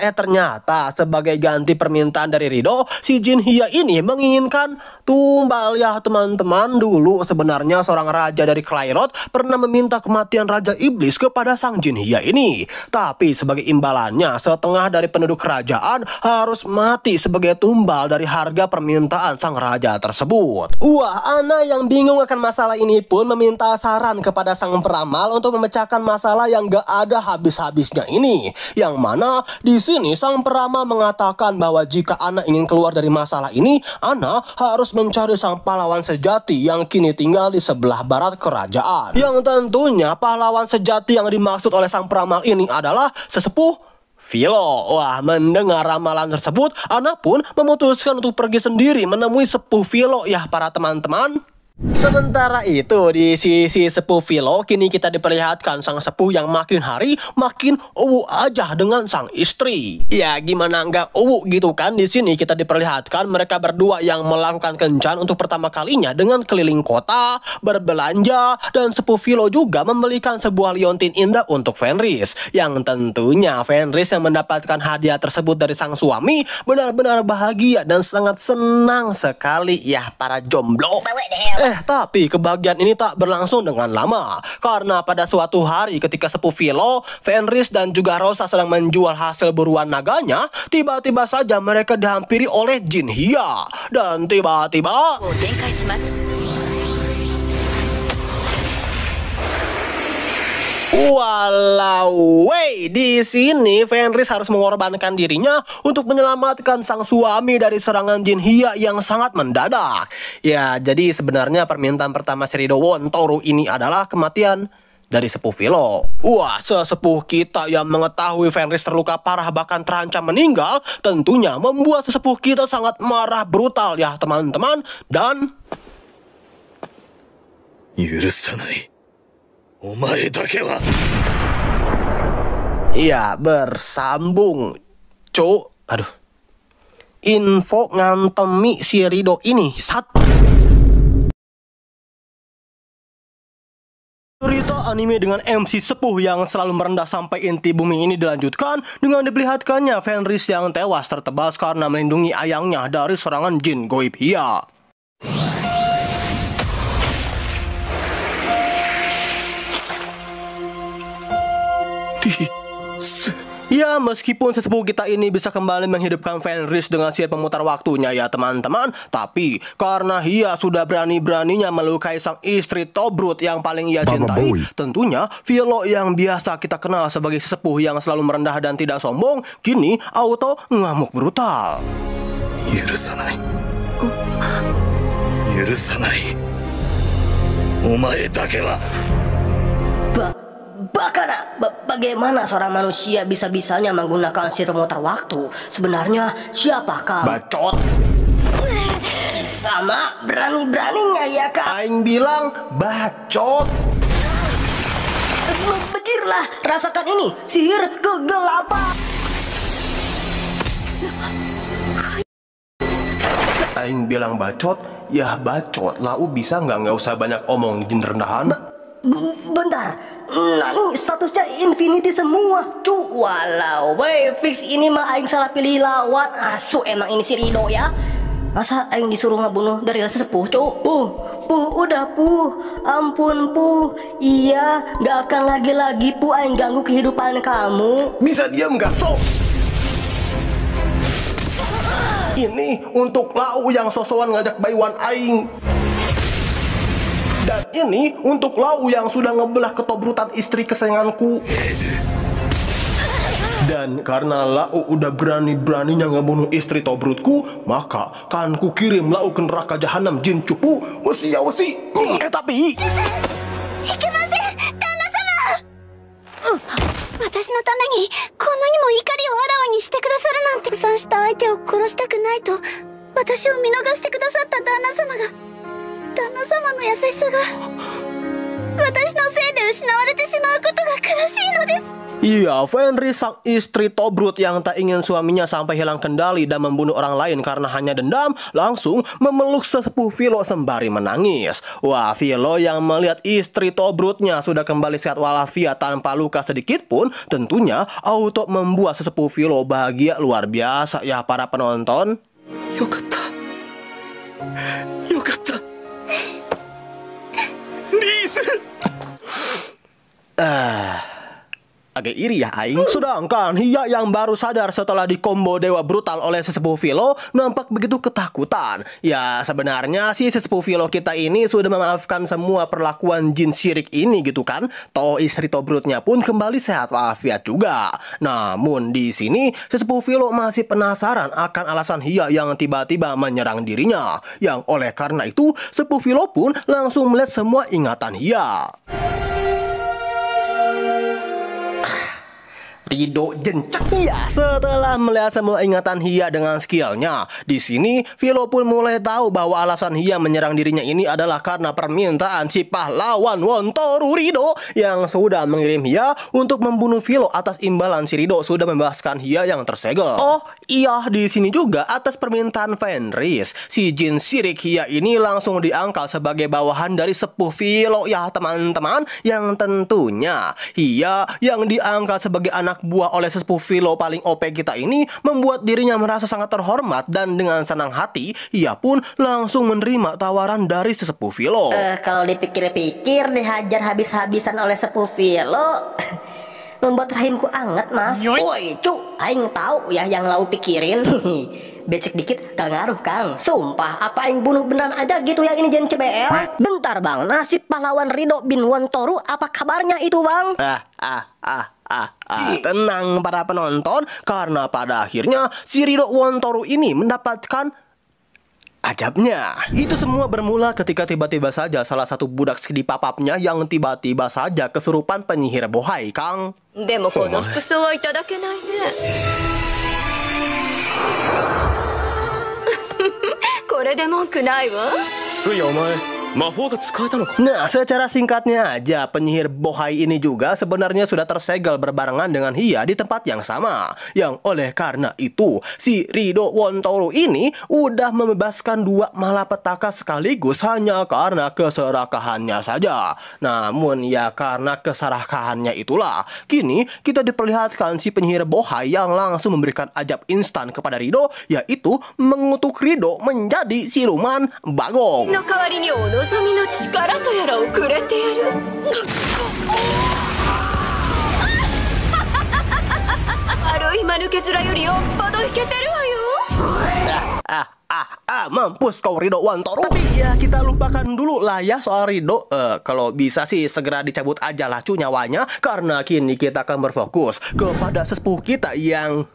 sebagai ganti permintaan dari Rido, si jin Hia ini menginginkan tumbal ya teman-teman. Dulu sebenarnya seorang raja dari Clairot pernah meminta kematian Raja Iblis kepada sang jin Hia ini. Tapi sebagai imbalannya, setengah dari penduduk kerajaan harus mati sebagai tumbal dari harga permintaan sang raja tersebut. Wah, Ana yang bingung akan masalah ini pun meminta saran kepada sang peramal untuk memecahkan masalah yang gak ada habis-habisnya ini. Yang mana di sini sang peramal mengatakan bahwa jika Ana ingin keluar dari masalah ini, Ana harus mencari sang pahlawan sejati yang kini tinggal di sebelah barat kerajaan. Yang tentunya pahlawan sejati yang dimaksud oleh sang peramal ini adalah sesepuh Vilo. Wah, mendengar ramalan tersebut, Ana pun memutuskan untuk pergi sendiri menemui sepuh Vilo ya para teman-teman. Sementara itu di sisi sepuh Vilo, kini kita diperlihatkan sang sepuh yang makin hari makin aja dengan sang istri. Ya gimana nggak gitu kan? Di sini kita diperlihatkan mereka berdua yang melakukan kencan untuk pertama kalinya dengan keliling kota, berbelanja, dan sepuh Vilo juga membelikan sebuah liontin indah untuk Fenris. Yang tentunya Fenris yang mendapatkan hadiah tersebut dari sang suami benar-benar bahagia dan sangat senang sekali ya para jomblo. Tapi kebahagiaan ini tak berlangsung dengan lama. Karena pada suatu hari ketika Sepuh Philo, Fenris dan juga Rosa sedang menjual hasil buruan naganya, tiba-tiba saja mereka dihampiri oleh jin Hia. Dan tiba-tiba... Walau, di sini Fenris harus mengorbankan dirinya untuk menyelamatkan sang suami dari serangan jin Hia yang sangat mendadak. Ya, jadi sebenarnya permintaan pertama Shirido Wontoro ini adalah kematian dari Sepuh Philo. Wah, sesepuh kita yang mengetahui Fenris terluka parah bahkan terancam meninggal, tentunya membuat sesepuh kita sangat marah brutal ya teman-teman. Dan... Yurusanai. Omae dake wa. Iya, bersambung. Aduh. Info ngantemi Shirido ini. Cerita anime dengan MC sepuh yang selalu merendah sampai inti bumi ini dilanjutkan dengan diperlihatkannya Fenris yang tewas tertebas karena melindungi ayangnya dari serangan jin goib Hia. Ya, meskipun sesepuh kita ini bisa kembali menghidupkan Fenris dengan sihir pemutar waktunya ya teman-teman, tapi karena Hia sudah berani-beraninya melukai sang istri Tobrut yang paling ia cintai, tentunya Philo yang biasa kita kenal sebagai sesepuh yang selalu merendah dan tidak sombong, kini auto ngamuk brutal. Yurusanai. Yurusanai. Omae dake wa. Bagaimana seorang manusia bisa-bisanya menggunakan sihir pemutar waktu? Sebenarnya siapakah? Bacot. Sama berani-beraninya ya kak. Aing bilang bacot. Pikirlah, rasakan ini, sihir kegelapan. Aing bilang bacot, ya bacot. Lau bisa nggak usah banyak omong jin rendahan. Bentar, Nani statusnya infinity semua. Walau, fix ini mah aing salah pilih lawan. Asu emang ini si Rido ya. Masa aing disuruh ngebunuh dari sesepuh, udah ampun iya, gak akan lagi-lagi aing ganggu kehidupan kamu. Bisa diam gak sok? Ini untuk Lau yang sosokan ngajak bayuan aing. Dan ini untuk Lau yang sudah ngebelah ketobrutan istri kesayanganku. Dan karena Lau udah berani-beraninya ngebunuh istri Tobrutku, maka kan ku kirim Lau ke neraka jahanam jin cupu. Tapi... Iya, Fenris sang istri Tobrut yang tak ingin suaminya sampai hilang kendali dan membunuh orang lain karena hanya dendam, langsung memeluk sesepuh Philo sembari menangis. Wah, Philo yang melihat istri Tobrutnya sudah kembali sehat walafiat tanpa luka sedikit pun tentunya auto membuat sesepuh Philo bahagia luar biasa ya para penonton. Yokatta. Agak iri ya aing. Sedangkan Hia yang baru sadar setelah dikombo dewa brutal oleh sesepuh Philo nampak begitu ketakutan. Ya sebenarnya si sesepuh Philo kita ini sudah memaafkan semua perlakuan jin syirik ini gitu kan. Toh istri Tobrutnya pun kembali sehat walafiat juga. Namun di sini sesepuh Philo masih penasaran akan alasan Hia yang tiba-tiba menyerang dirinya. Yang oleh karena itu sesepuh Philo pun langsung melihat semua ingatan Hia. Rido jencak ya. Setelah melihat semua ingatan Hia dengan skillnya, di sini Philo pun mulai tahu bahwa alasan Hia menyerang dirinya ini adalah karena permintaan si pahlawan Wontoro Rido yang sudah mengirim Hia untuk membunuh Philo atas imbalan si Rido sudah membebaskan Hia yang tersegel. Oh iya, di sini juga atas permintaan Fenris, si jin sirik Hia ini langsung diangkat sebagai bawahan dari sepuh Philo ya teman-teman, yang tentunya Hia yang diangkat sebagai anak buah oleh sesepuh Filo paling OP kita ini membuat dirinya merasa sangat terhormat dan dengan senang hati ia pun langsung menerima tawaran dari sesepuh Filo. Kalau dipikir-pikir dihajar habis-habisan oleh sepuh Filo membuat rahimku anget, Mas. Woi, cu, aing tahu ya yang lau pikirin. Becek dikit gak ngaruh, Kang. Sumpah, apa aing bunuh beneran aja gitu ya ini Jen CBL? Bentar, Bang. Nasib pahlawan Rido bin Wontoru apa kabarnya itu, Bang? Tenang para penonton, karena pada akhirnya si Rido Wontoru ini mendapatkan ajabnya. Itu semua bermula ketika tiba-tiba saja salah satu budak skidi papapnya yang tiba-tiba saja kesurupan penyihir bohai, Kang. Demo kono fukusou wa itadakenai ne. Kore de monku nai wa? Nah, secara singkatnya aja, penyihir bohai ini juga sebenarnya sudah tersegel berbarengan dengan Hiya di tempat yang sama. Yang oleh karena itu, si Rido Wontoru ini udah membebaskan dua malapetaka sekaligus hanya karena keserakahannya saja. Namun ya karena keserakahannya itulah, kini kita diperlihatkan si penyihir bohai yang langsung memberikan ajab instan kepada Rido, yaitu mengutuk Rido menjadi siluman bagong. Mampus kau Rido Wontoru. Tapi ya kita lupakan dulu lah ya soal Rido. Kalau bisa sih segera dicabut aja lah cu nyawanya, karena kini kita akan berfokus kepada sesepuh kita yang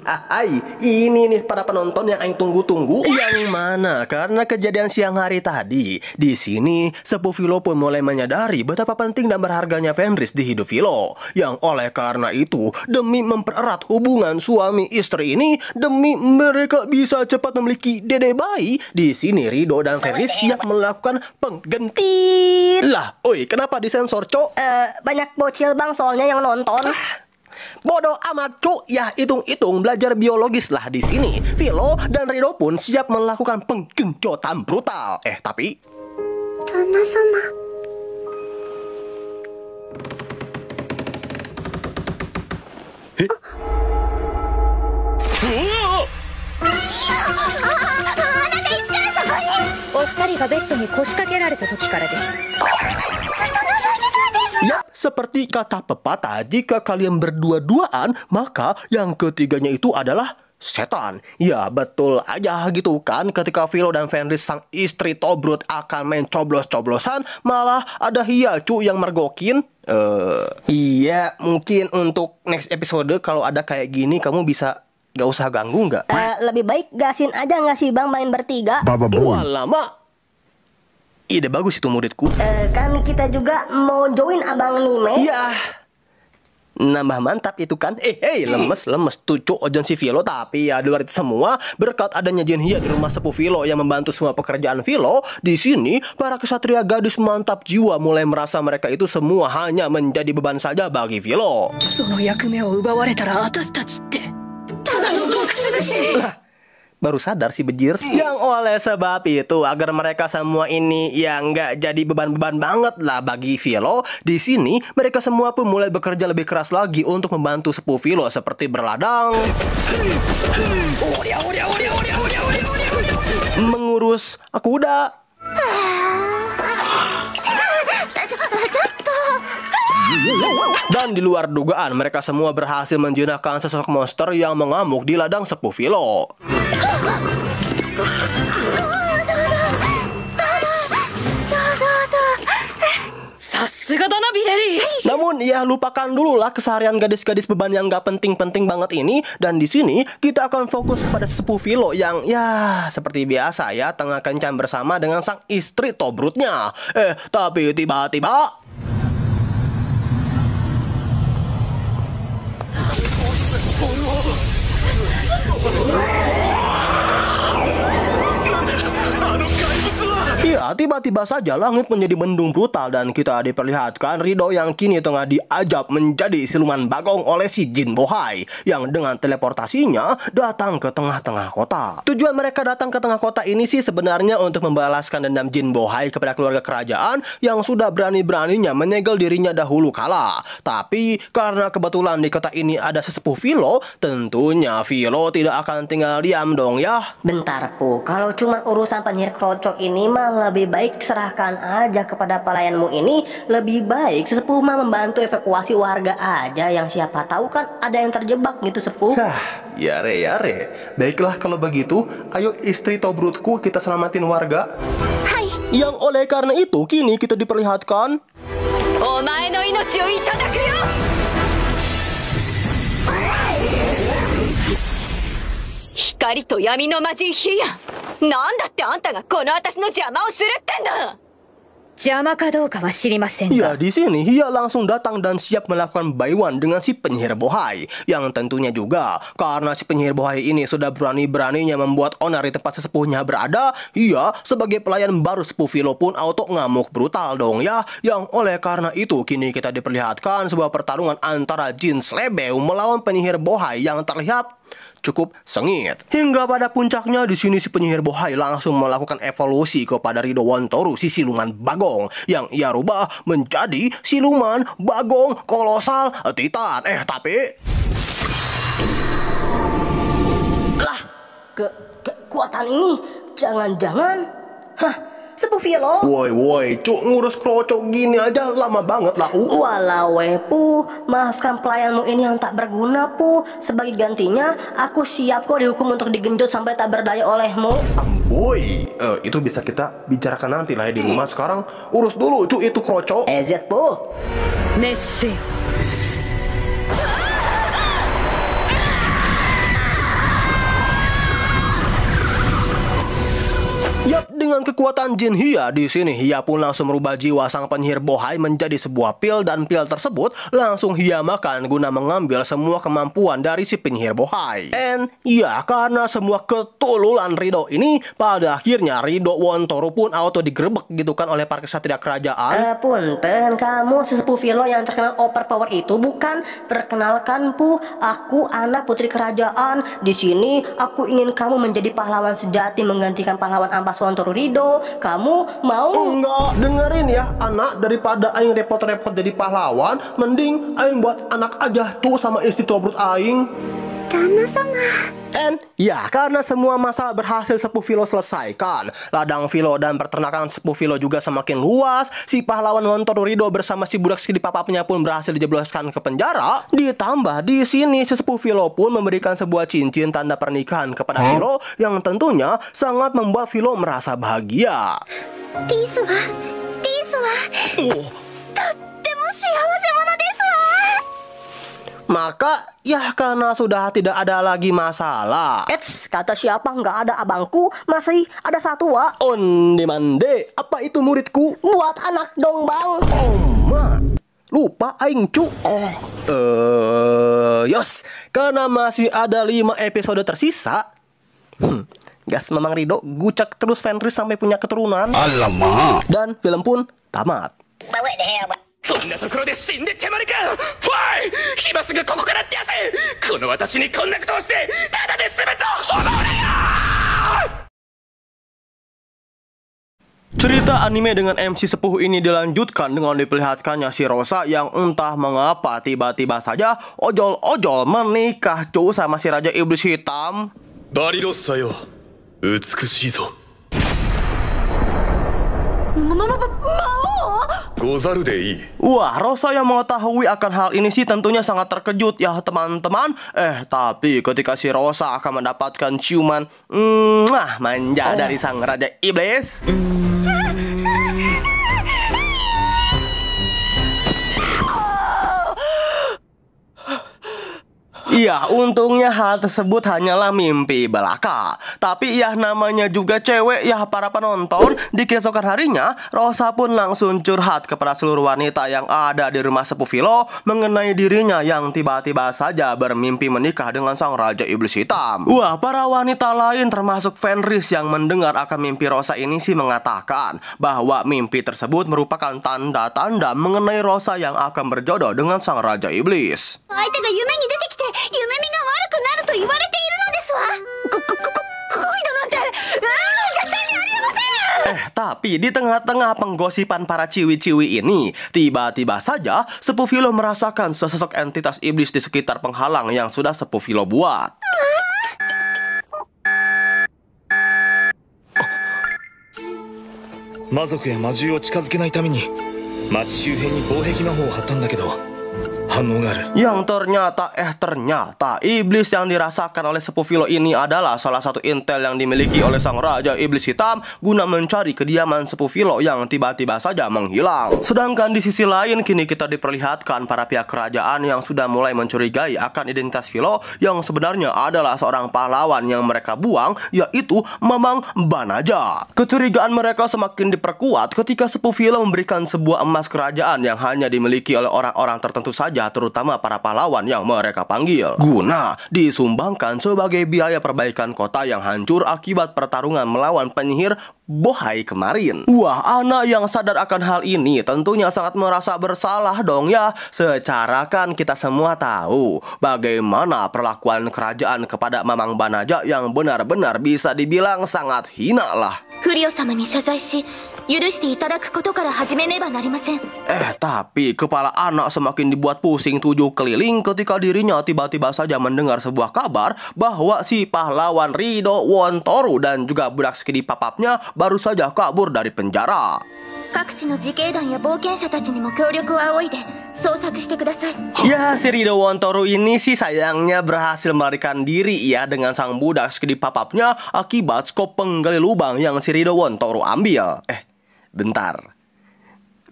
Hai, ini nih para penonton yang aing tunggu-tunggu. Yang mana karena kejadian siang hari tadi, di sini sepuh Filo pun mulai menyadari betapa penting dan berharganya Fenris di hidup Filo. Yang oleh karena itu, demi mempererat hubungan suami istri ini, demi mereka bisa cepat memiliki dede bayi, di sini Rido dan Fenris siap melakukan pengganti. Lah, oi, kenapa disensor, Cok? Banyak bocil, Bang, soalnya yang nonton. Bodoh amat, cu. Ya hitung-hitung belajar biologis lah di sini. Filo dan Rido pun siap melakukan penggencotan brutal. Tapi Tana-sama. Ya, seperti kata pepatah, jika kalian berdua-duaan, maka yang ketiganya itu adalah setan. Ya, betul aja gitu kan. Ketika Filo dan Fenris sang istri Tobrut akan main coblos-coblosan, malah ada Hiya cu yang mergokin. Iya, mungkin untuk next episode kalau ada kayak gini kamu bisa gak usah ganggu nggak? Lebih baik gasin aja nggak sih Bang main bertiga? Wah, lama. Ide bagus itu muridku. Kan kita juga mau join Abang Nime. Ya, nambah mantap itu kan. Lemes tucuk ojon si Filo. Tapi ya di luar itu semua, berkat adanya Jin Hiya di rumah sepuh Filo yang membantu semua pekerjaan Filo, di sini para kesatria gadis mantap jiwa mulai merasa mereka itu semua hanya menjadi beban saja bagi Filo. Lah, baru sadar si bejir. Yang oleh sebab itu, agar mereka semua ini yang nggak jadi beban-beban banget lah bagi Filo, di sini mereka semua pun mulai bekerja lebih keras lagi untuk membantu sepuh Filo seperti berladang, mengurus kuda, dan di luar dugaan mereka semua berhasil menjinakkan sesosok monster yang mengamuk di ladang sepuh Filo. Namun ya lupakan dulu lah keseharian gadis-gadis beban yang gak penting-penting banget ini. Dan di sini kita akan fokus kepada sepuh Filo yang ya seperti biasa ya tengah kencan bersama dengan sang istri Tobrutnya. Tapi tiba-tiba Ya, tiba-tiba saja langit menjadi mendung brutal dan kita diperlihatkan Rido yang kini tengah diajak menjadi siluman bagong oleh si Jin Bohai yang dengan teleportasinya datang ke tengah-tengah kota. Tujuan mereka datang ke tengah kota ini sih sebenarnya untuk membalaskan dendam Jin Bohai kepada keluarga kerajaan yang sudah berani-beraninya menyegel dirinya dahulu kala. Tapi karena kebetulan di kota ini ada sesepuh Filo, tentunya Filo tidak akan tinggal diam dong ya. Bentar Pu, kalau cuma urusan penyihir kroco ini mah lebih baik serahkan aja kepada pelayanmu ini. Lebih baik sesepuh mah membantu evakuasi warga aja, yang siapa tahu kan ada yang terjebak gitu sepuh. Yare. Baiklah kalau begitu, ayo istri Tobrutku kita selamatin warga. Hai. Yang oleh karena itu kini kita diperlihatkan Omae no inochi o itadaku yo. Hikari to yami no majin Hiya. なんだってあんたがこの私の邪魔をするってんだ。邪魔かどうかは知りませんが。 Ya, di sini Hiya langsung datang dan siap melakukan baiwan dengan si penyihir Bohai. Yang tentunya juga karena si penyihir Bohai ini sudah berani-beraninya membuat onar di tempat sesepuhnya berada, Hiya sebagai pelayan baru sepuh Filo pun auto ngamuk brutal dong ya. Yang oleh karena itu kini kita diperlihatkan sebuah pertarungan antara Jin Slebeu melawan penyihir Bohai yang terlihat cukup sengit. Hingga pada puncaknya di sini si penyihir Bohai langsung melakukan evolusi kepada Rido Wontoru, si siluman bagong yang ia rubah menjadi siluman bagong kolosal titan. Tapi Lah, kekuatan ini jangan-jangan sepuh Filo. Woi, cuk, ngurus kroco gini aja lama banget lah. Walau Pu, maafkan pelayanmu ini yang tak berguna Pu. Sebagai gantinya, aku siap kok dihukum untuk digenjot sampai tak berdaya olehmu. Boy, itu bisa kita bicarakan nanti lah ya di rumah. Sekarang urus dulu cuk itu kroco. EZ Pu. Messi. Yap, dengan kekuatan Jin Hiya di sini Hiya pun langsung merubah jiwa sang penyihir Bohai menjadi sebuah pil dan pil tersebut langsung Hiya makan guna mengambil semua kemampuan dari si penyihir Bohai. And ya, karena semua ketululan Rido ini pada akhirnya Rido Wontoru pun auto digerebek gitu kan oleh para kesatria kerajaan. Punten, kamu sesepuh Filo yang terkenal overpower itu bukan? Perkenalkan Pu, aku anak putri kerajaan. Di sini aku ingin kamu menjadi pahlawan sejati menggantikan pahlawan ampas Wontoru Rido. Kamu mau? Enggak, dengerin ya anak, daripada aing repot-repot jadi pahlawan, mending aing buat anak aja tuh sama istri Tobrut aing. And ya, karena semua masalah berhasil sepuh Filo selesaikan, ladang Filo dan peternakan sepuh Filo juga semakin luas. Si pahlawan Wontoru Rido bersama si budak skidi papapnya pun berhasil dijebloskan ke penjara. Ditambah di sini sepuh Filo pun memberikan sebuah cincin tanda pernikahan kepada Filo yang tentunya sangat membuat Filo merasa bahagia. Maka ya karena sudah tidak ada lagi masalah. Kata siapa nggak ada abangku, masih ada satu Wak. Onde-mande, apa itu muridku? Buat anak dong bang. Ma, lupa aing cu. Yos, karena masih ada 5 episode tersisa. Gas memang Rido gucak terus Fenris sampai punya keturunan. Alamak. Dan film pun tamat. こんなところで死んで手まりか。ファイ、今すぐここから出せ。この私にこんなことをしてただで全てを滅ぼれよ。 Cerita anime dengan MC sepuh ini dilanjutkan dengan diperlihatkannya si Rosa yang entah mengapa tiba-tiba saja ojol-ojol menikah cu sama si Raja Iblis Hitam. バリロッサよ、美しいぞ。ござるでいい。 Wah, Rosa yang mengetahui akan hal ini sih tentunya sangat terkejut ya teman-teman. Tapi ketika si Rosa akan mendapatkan ciuman manja dari sang Raja Iblis, Iya, untungnya hal tersebut hanyalah mimpi belaka. Tapi ya namanya juga cewek ya para penonton. Di keesokan harinya, Rosa pun langsung curhat kepada seluruh wanita yang ada di rumah sepupu Philo mengenai dirinya yang tiba-tiba saja bermimpi menikah dengan sang Raja Iblis Hitam. Wah, para wanita lain termasuk Fenris yang mendengar akan mimpi Rosa ini sih mengatakan bahwa mimpi tersebut merupakan tanda-tanda mengenai Rosa yang akan berjodoh dengan sang Raja Iblis. Tapi di tengah-tengah penggosipan para ciwi-ciwi ini, tiba-tiba saja sepupu Philo merasakan sesosok entitas iblis di sekitar penghalang yang sudah sepupu Philo buat. Mazok ya Majuを近づけないために町周辺に防壁魔法を張ったんだけど Yang ternyata iblis yang dirasakan oleh sepupu Philo ini adalah salah satu intel yang dimiliki oleh sang Raja Iblis Hitam guna mencari kediaman sepupu Philo yang tiba-tiba saja menghilang. Sedangkan di sisi lain kini kita diperlihatkan para pihak kerajaan yang sudah mulai mencurigai akan identitas Philo yang sebenarnya adalah seorang pahlawan yang mereka buang, yaitu Mamang Banaja. Kecurigaan mereka semakin diperkuat ketika sepupu Philo memberikan sebuah emas kerajaan yang hanya dimiliki oleh orang-orang tertentu saja, terutama para pahlawan yang mereka panggil, guna disumbangkan sebagai biaya perbaikan kota yang hancur akibat pertarungan melawan penyihir Bohai kemarin. Wah, anak yang sadar akan hal ini tentunya sangat merasa bersalah dong ya. Secara kan kita semua tahu bagaimana perlakuan kerajaan kepada Mamang Banaja yang benar-benar bisa dibilang sangat hina lah. Tapi kepala anak semakin dibuat pusing 7 keliling ketika dirinya tiba-tiba saja mendengar sebuah kabar bahwa si pahlawan Rido Wontoro dan juga budak skidi papapnya baru saja kabur dari penjara. Ya, si Rido Wontoro ini sih sayangnya berhasil melarikan diri ya dengan sang budak skidi papapnya akibat skop penggali lubang yang si Rido Wontoro ambil. Bentar.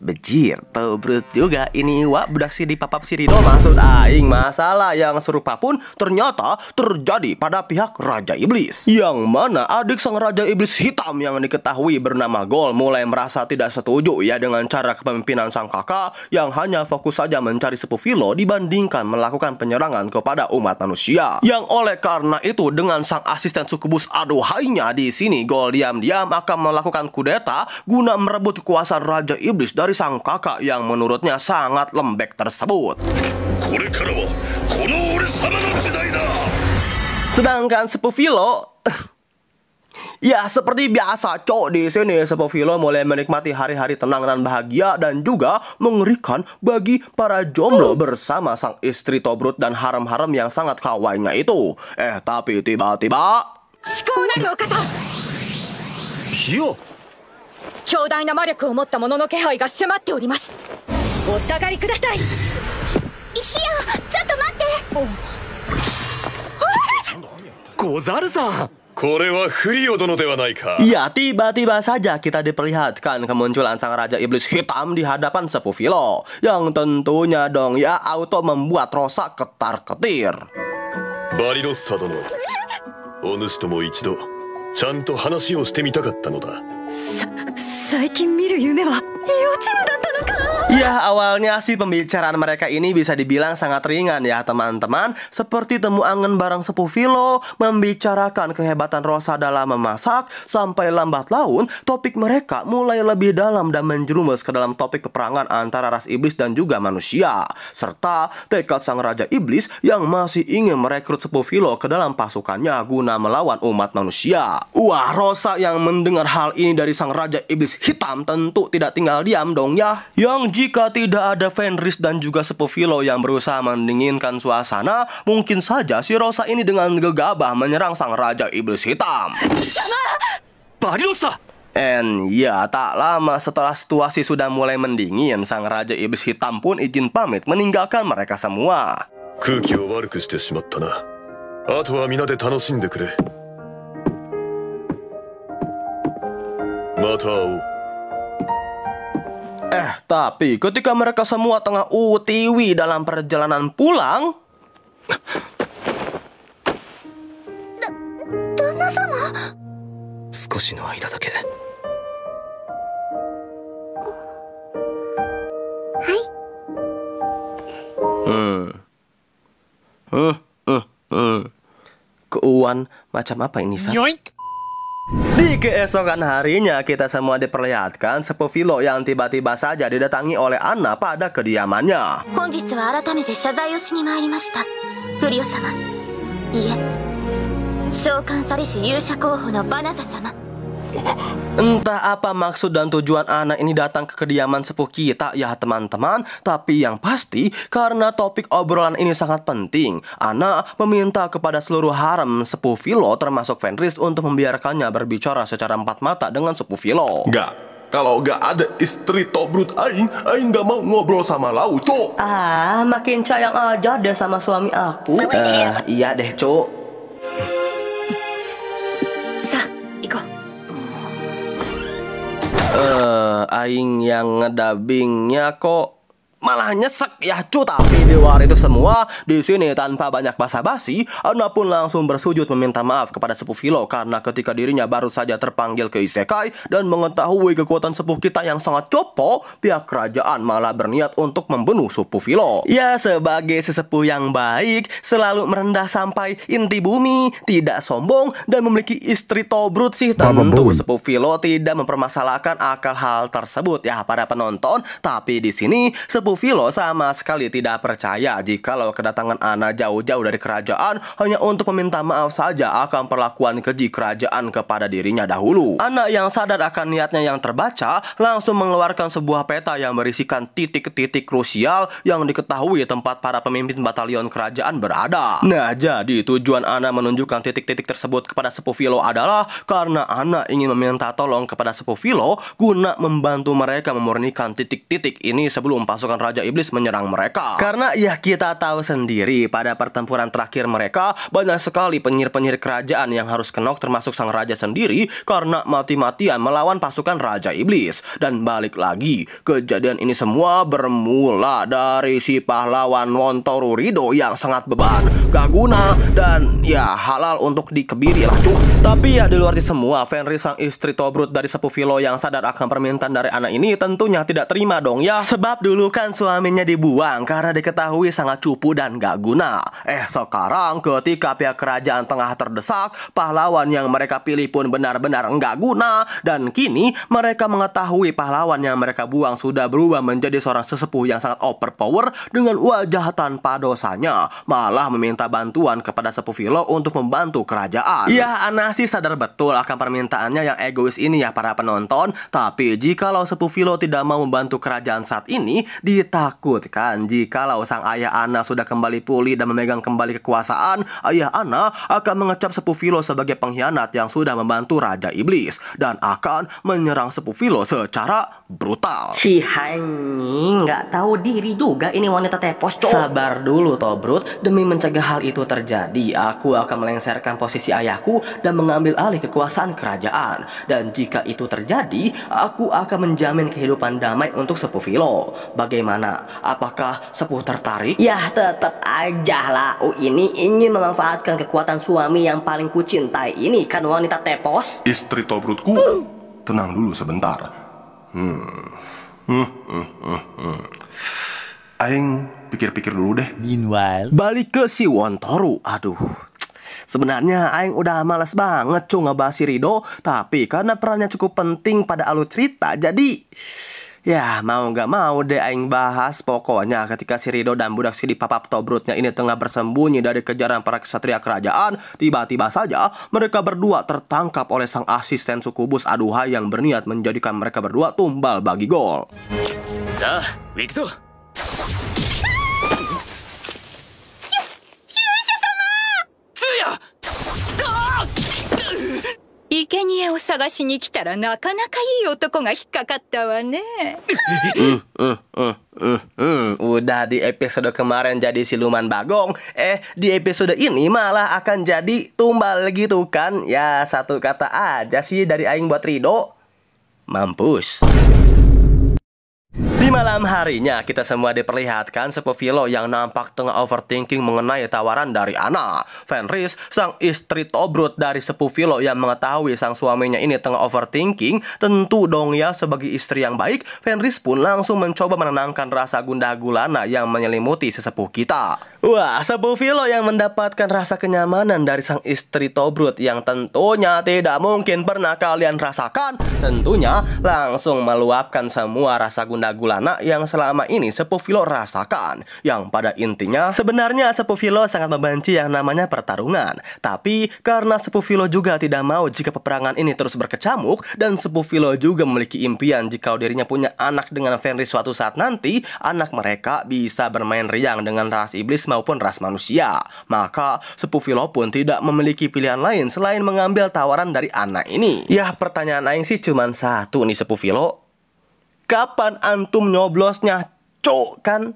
Bejir, tobrut juga ini wak budak si di papap si Rido. Maksud aing, masalah yang serupa pun ternyata terjadi pada pihak Raja Iblis, yang mana adik sang Raja Iblis Hitam yang diketahui bernama Gol mulai merasa tidak setuju ya dengan cara kepemimpinan sang kakak yang hanya fokus saja mencari sepupu Philo dibandingkan melakukan penyerangan kepada umat manusia. Yang oleh karena itu dengan sang asisten sukubus aduhainya di sini Gol diam-diam akan melakukan kudeta guna merebut kekuasaan Raja Iblis dari sang kakak yang menurutnya sangat lembek tersebut. Sedangkan sepupu Philo ya seperti biasa cok, di sini sepupu Philo mulai menikmati hari-hari tenang dan bahagia dan juga mengerikan bagi para jomblo bersama sang istri Tobrut dan harem-harem yang sangat kawainya itu. Tapi tiba-tiba Hio, 強大な魔力を持った者の気配が迫っております。お下がりください。ヒヨ、ちょっと待って。ござるさん。これはフリオ殿ではないか。 Ya, tiba-tiba saja kita diperlihatkan kemunculan sang Raja Iblis Hitam di hadapan sepupu Philo, yang tentunya dong ya auto membuat Rosa ketar-ketir. バリロッサ殿、お主とも一度ちゃんと話をしてみたかったのだ。最近見る夢は幼稚部だったのか。 Ya, awalnya sih pembicaraan mereka ini bisa dibilang sangat ringan ya teman-teman. Seperti temu angen bareng sepupu Philo, membicarakan kehebatan Rosa dalam memasak, sampai lambat laun topik mereka mulai lebih dalam dan menjerumus ke dalam topik peperangan antara ras iblis dan juga manusia, serta tekad sang Raja Iblis yang masih ingin merekrut sepupu Philo ke dalam pasukannya guna melawan umat manusia. Wah, Rosa yang mendengar hal ini dari sang Raja Iblis Hitam tentu tidak tinggal diam dong ya. Yang jika tidak ada Fenris dan juga sepupu Philo yang berusaha mendinginkan suasana, mungkin saja si Rosa ini dengan gegabah menyerang sang Raja Iblis Hitam. Barilosa! Ya, tak lama setelah situasi sudah mulai mendingin, sang Raja Iblis Hitam pun izin pamit meninggalkan mereka semua. 空気を悪くしてしまったな。あとは皆で楽しんでくれ。また会おう。 Tapi ketika mereka semua tengah utiwi dalam perjalanan pulang, しの間だけ。Keuan macam apa ini, Sa? Di keesokan harinya, kita semua diperlihatkan sepupu Philo yang tiba-tiba saja didatangi oleh Anna pada kediamannya. 本日は改めて謝罪をしに参りました。フリオ様。いえ、召喚されし勇者候補のバナザ様。 Entah apa maksud dan tujuan Anna ini datang ke kediaman sepupu kita ya teman-teman. Tapi yang pasti karena topik obrolan ini sangat penting, Anna meminta kepada seluruh harem sepupu Philo termasuk Fenris untuk membiarkannya berbicara secara empat mata dengan sepupu Philo. Kalau gak ada istri Tobrut Aing gak mau ngobrol sama Lau, Cuk. Makin sayang aja deh sama suami aku. Iya deh, Cuk. Aing yang ngedabingnya kok malah nyesek ya cu. Tapi di luar itu semua, di sini tanpa banyak basa-basi, Anna pun langsung bersujud meminta maaf kepada sepupu Philo karena ketika dirinya baru saja terpanggil ke isekai dan mengetahui kekuatan sepupu kita yang sangat copo, pihak kerajaan malah berniat untuk membunuh sepupu Philo. Ya, sebagai sesepuh yang baik, selalu merendah sampai inti bumi, tidak sombong dan memiliki istri Tobrut sih, tentu sepupu Philo tidak mempermasalahkan akal hal tersebut ya para penonton. Tapi di sini sepupu Philo sama sekali tidak percaya jikalau kedatangan Anna jauh-jauh dari kerajaan hanya untuk meminta maaf saja akan perlakuan keji kerajaan kepada dirinya dahulu. Anna yang sadar akan niatnya yang terbaca langsung mengeluarkan sebuah peta yang berisikan titik-titik krusial yang diketahui tempat para pemimpin batalion kerajaan berada. Nah, jadi tujuan Anna menunjukkan titik-titik tersebut kepada sepupu Philo adalah karena Anna ingin meminta tolong kepada sepupu Philo guna membantu mereka memurnikan titik-titik ini sebelum pasukan Raja Iblis menyerang mereka. Karena ya kita tahu sendiri pada pertempuran terakhir mereka banyak sekali penyihir-penyihir kerajaan yang harus kenok termasuk sang raja sendiri karena mati-matian melawan pasukan Raja Iblis. Dan balik lagi, kejadian ini semua bermula dari si pahlawan Wontoru Rido yang sangat beban, gak guna, dan ya halal untuk dikebiri lah cuy. Tapi ya di luar itu semua, Fenris sang istri Tobrut dari sepupu Philo yang sadar akan permintaan dari anak ini tentunya tidak terima dong ya. Sebab dulu kan suaminya dibuang karena diketahui sangat cupu dan gak guna. Sekarang ketika pihak kerajaan tengah terdesak, pahlawan yang mereka pilih pun benar-benar gak guna. Dan kini mereka mengetahui pahlawan yang mereka buang sudah berubah menjadi seorang sesepuh yang sangat overpower dengan wajah tanpa dosanya, malah meminta bantuan kepada sepupu Philo untuk membantu kerajaan. Ya, Anna sih sadar betul akan permintaannya yang egois ini ya para penonton. Tapi jikalau sepupu Philo tidak mau membantu kerajaan saat ini, ditakutkan jikalau sang ayah Anna sudah kembali pulih dan memegang kembali kekuasaan, ayah Anna akan mengecap sepupu Philo sebagai pengkhianat yang sudah membantu Raja Iblis dan akan menyerang sepupu Philo secara brutal. Si Hanyi nggak tahu diri juga ini wanita tepos, cok. Sabar dulu Tobrut, demi mencegah hal itu terjadi, aku akan melengsarkan posisi ayahku dan mengambil alih kekuasaan kerajaan. Dan jika itu terjadi, aku akan menjamin kehidupan damai untuk sepupu Philo. Bagaimana? Apakah sepuh tertarik? Ya tetap aja lah, ini ingin memanfaatkan kekuatan suami yang paling kucintai ini kan wanita tepos. Istri Tobrutku, tenang dulu sebentar. Aing pikir-pikir dulu deh. Meanwhile, balik ke si Wontoru. Aduh, sebenarnya Aing udah malas banget cu ngebahas si Rido, tapi karena perannya cukup penting pada alur cerita, jadi ya mau gak mau deh Aing bahas. Pokoknya ketika si Rido dan budak si dipapap Tobrutnya ini tengah bersembunyi dari kejaran para ksatria kerajaan, tiba-tiba saja mereka berdua tertangkap oleh sang asisten sukubus aduhai yang berniat menjadikan mereka berdua tumbal bagi gol. Ikenieを探しに来たらなかなかいい男が引っかかったわね。Udah di episode kemarin jadi siluman bagong, di episode ini malah akan jadi tumbal gitu kan. Ya satu kata aja sih dari Aing buat Rido, mampus. Malam harinya kita semua diperlihatkan sepupu Philo yang nampak tengah overthinking mengenai tawaran dari Anna. Fenris, sang istri Tobrut dari sepupu Philo yang mengetahui sang suaminya ini tengah overthinking, tentu dong ya sebagai istri yang baik, Fenris pun langsung mencoba menenangkan rasa gundah gulana yang menyelimuti sesepuh kita. Wah, sepupu Philo yang mendapatkan rasa kenyamanan dari sang istri Tobrut yang tentunya tidak mungkin pernah kalian rasakan, tentunya langsung meluapkan semua rasa gundah gulana yang selama ini sepupu Philo rasakan. Yang pada intinya sebenarnya sepupu Philo sangat membenci yang namanya pertarungan. Tapi karena sepupu Philo juga tidak mau jika peperangan ini terus berkecamuk, dan sepupu Philo juga memiliki impian jika dirinya punya anak dengan Fenris suatu saat nanti, anak mereka bisa bermain riang dengan ras iblis maupun ras manusia. Maka sepupu Philo pun tidak memiliki pilihan lain selain mengambil tawaran dari anak ini. Ya, pertanyaan aing sih cuman satu nih sepupu Philo. Kapan antum nyoblosnya, cok, kan?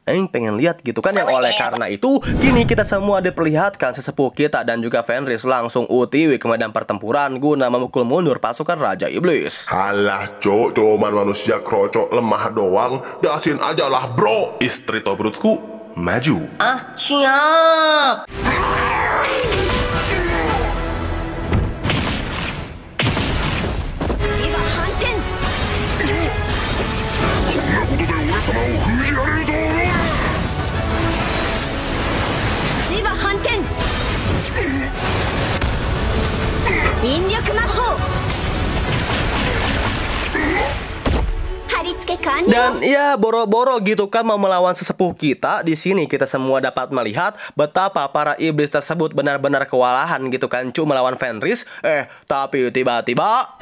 Aing pengen lihat gitu kan. Yang oleh karena itu kini kita semua diperlihatkan sesepuh kita dan juga Fenris langsung UTW ke medan pertempuran guna memukul mundur pasukan Raja Iblis. Halah cok, cuman manusia krocok lemah doang. Dasin aja lah bro. Istri Tobrutku maju. Ah, siap. Dan ya boro-boro gitu kan mau melawan sesepuh kita. Di sini kita semua dapat melihat betapa para iblis tersebut benar-benar kewalahan gitu kan cu melawan Fenris. Tapi tiba-tiba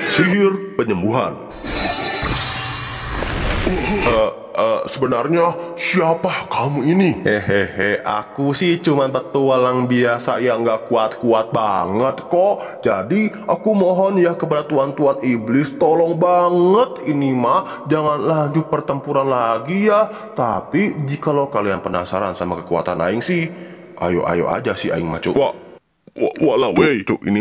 sihir penyembuhan. Sebenarnya siapa kamu ini? Hehehe, aku sih cuma petualang biasa yang gak kuat-kuat banget kok. Jadi aku mohon ya kepada tuan-tuan iblis, tolong banget ini mah jangan lanjut pertempuran lagi ya. Tapi jikalau kalian penasaran sama kekuatan aing sih, ayo aja sih aing mah cuk. Walau cuk, ini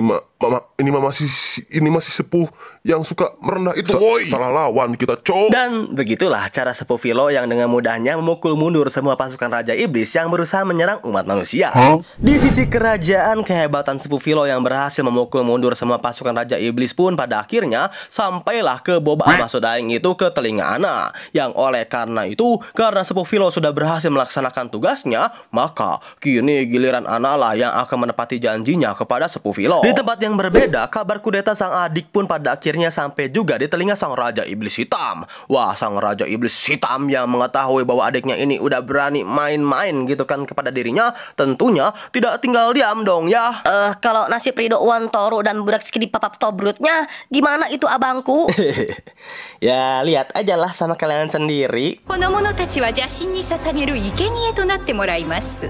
masih sepuh yang suka merendah itu. Salah lawan kita cok. Dan begitulah cara sepuh Philo yang dengan mudahnya memukul mundur semua pasukan Raja Iblis yang berusaha menyerang umat manusia. Di sisi kerajaan, kehebatan sepuh Philo yang berhasil memukul mundur semua pasukan Raja Iblis pun pada akhirnya sampailah ke boba maksud aing itu ke telinga Anna. Yang oleh karena itu, karena sepuh Philo sudah berhasil melaksanakan tugasnya, maka kini giliran Anna lah yang akan menepati janjinya kepada sepuh Philo. Di tempat yang berbeda, kabar kudeta sang adik pun pada akhirnya sampai juga di telinga sang Raja Iblis Hitam. Wah, sang Raja Iblis Hitam yang mengetahui bahwa adiknya ini udah berani main-main gitu kan kepada dirinya, tentunya tidak tinggal diam dong ya. Kalau nasib Ridho Wantoro dan budak Skidi Papap Tobrutnya, gimana itu abangku? Ya, lihat aja lah sama kalian sendiri. この者たちは邪神に捧げる生贄となってもらいます。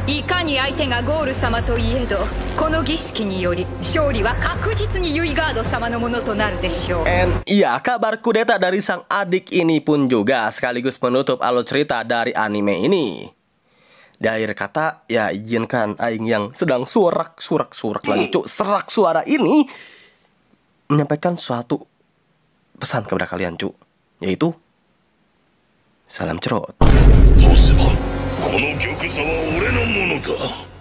いかに相手がゴール様といえど、この儀式により勝利は確実にユイガード様のものとなるでしょう。Iya, kabar kudeta dari sang adik ini pun juga sekaligus menutup alur cerita dari anime ini. Di akhir kata, ya izinkan aing yang sedang surak lagi cuk, serak suara ini menyampaikan suatu pesan kepada kalian cuk, yaitu salam cerot. どうせばこの玉座は俺のものだ。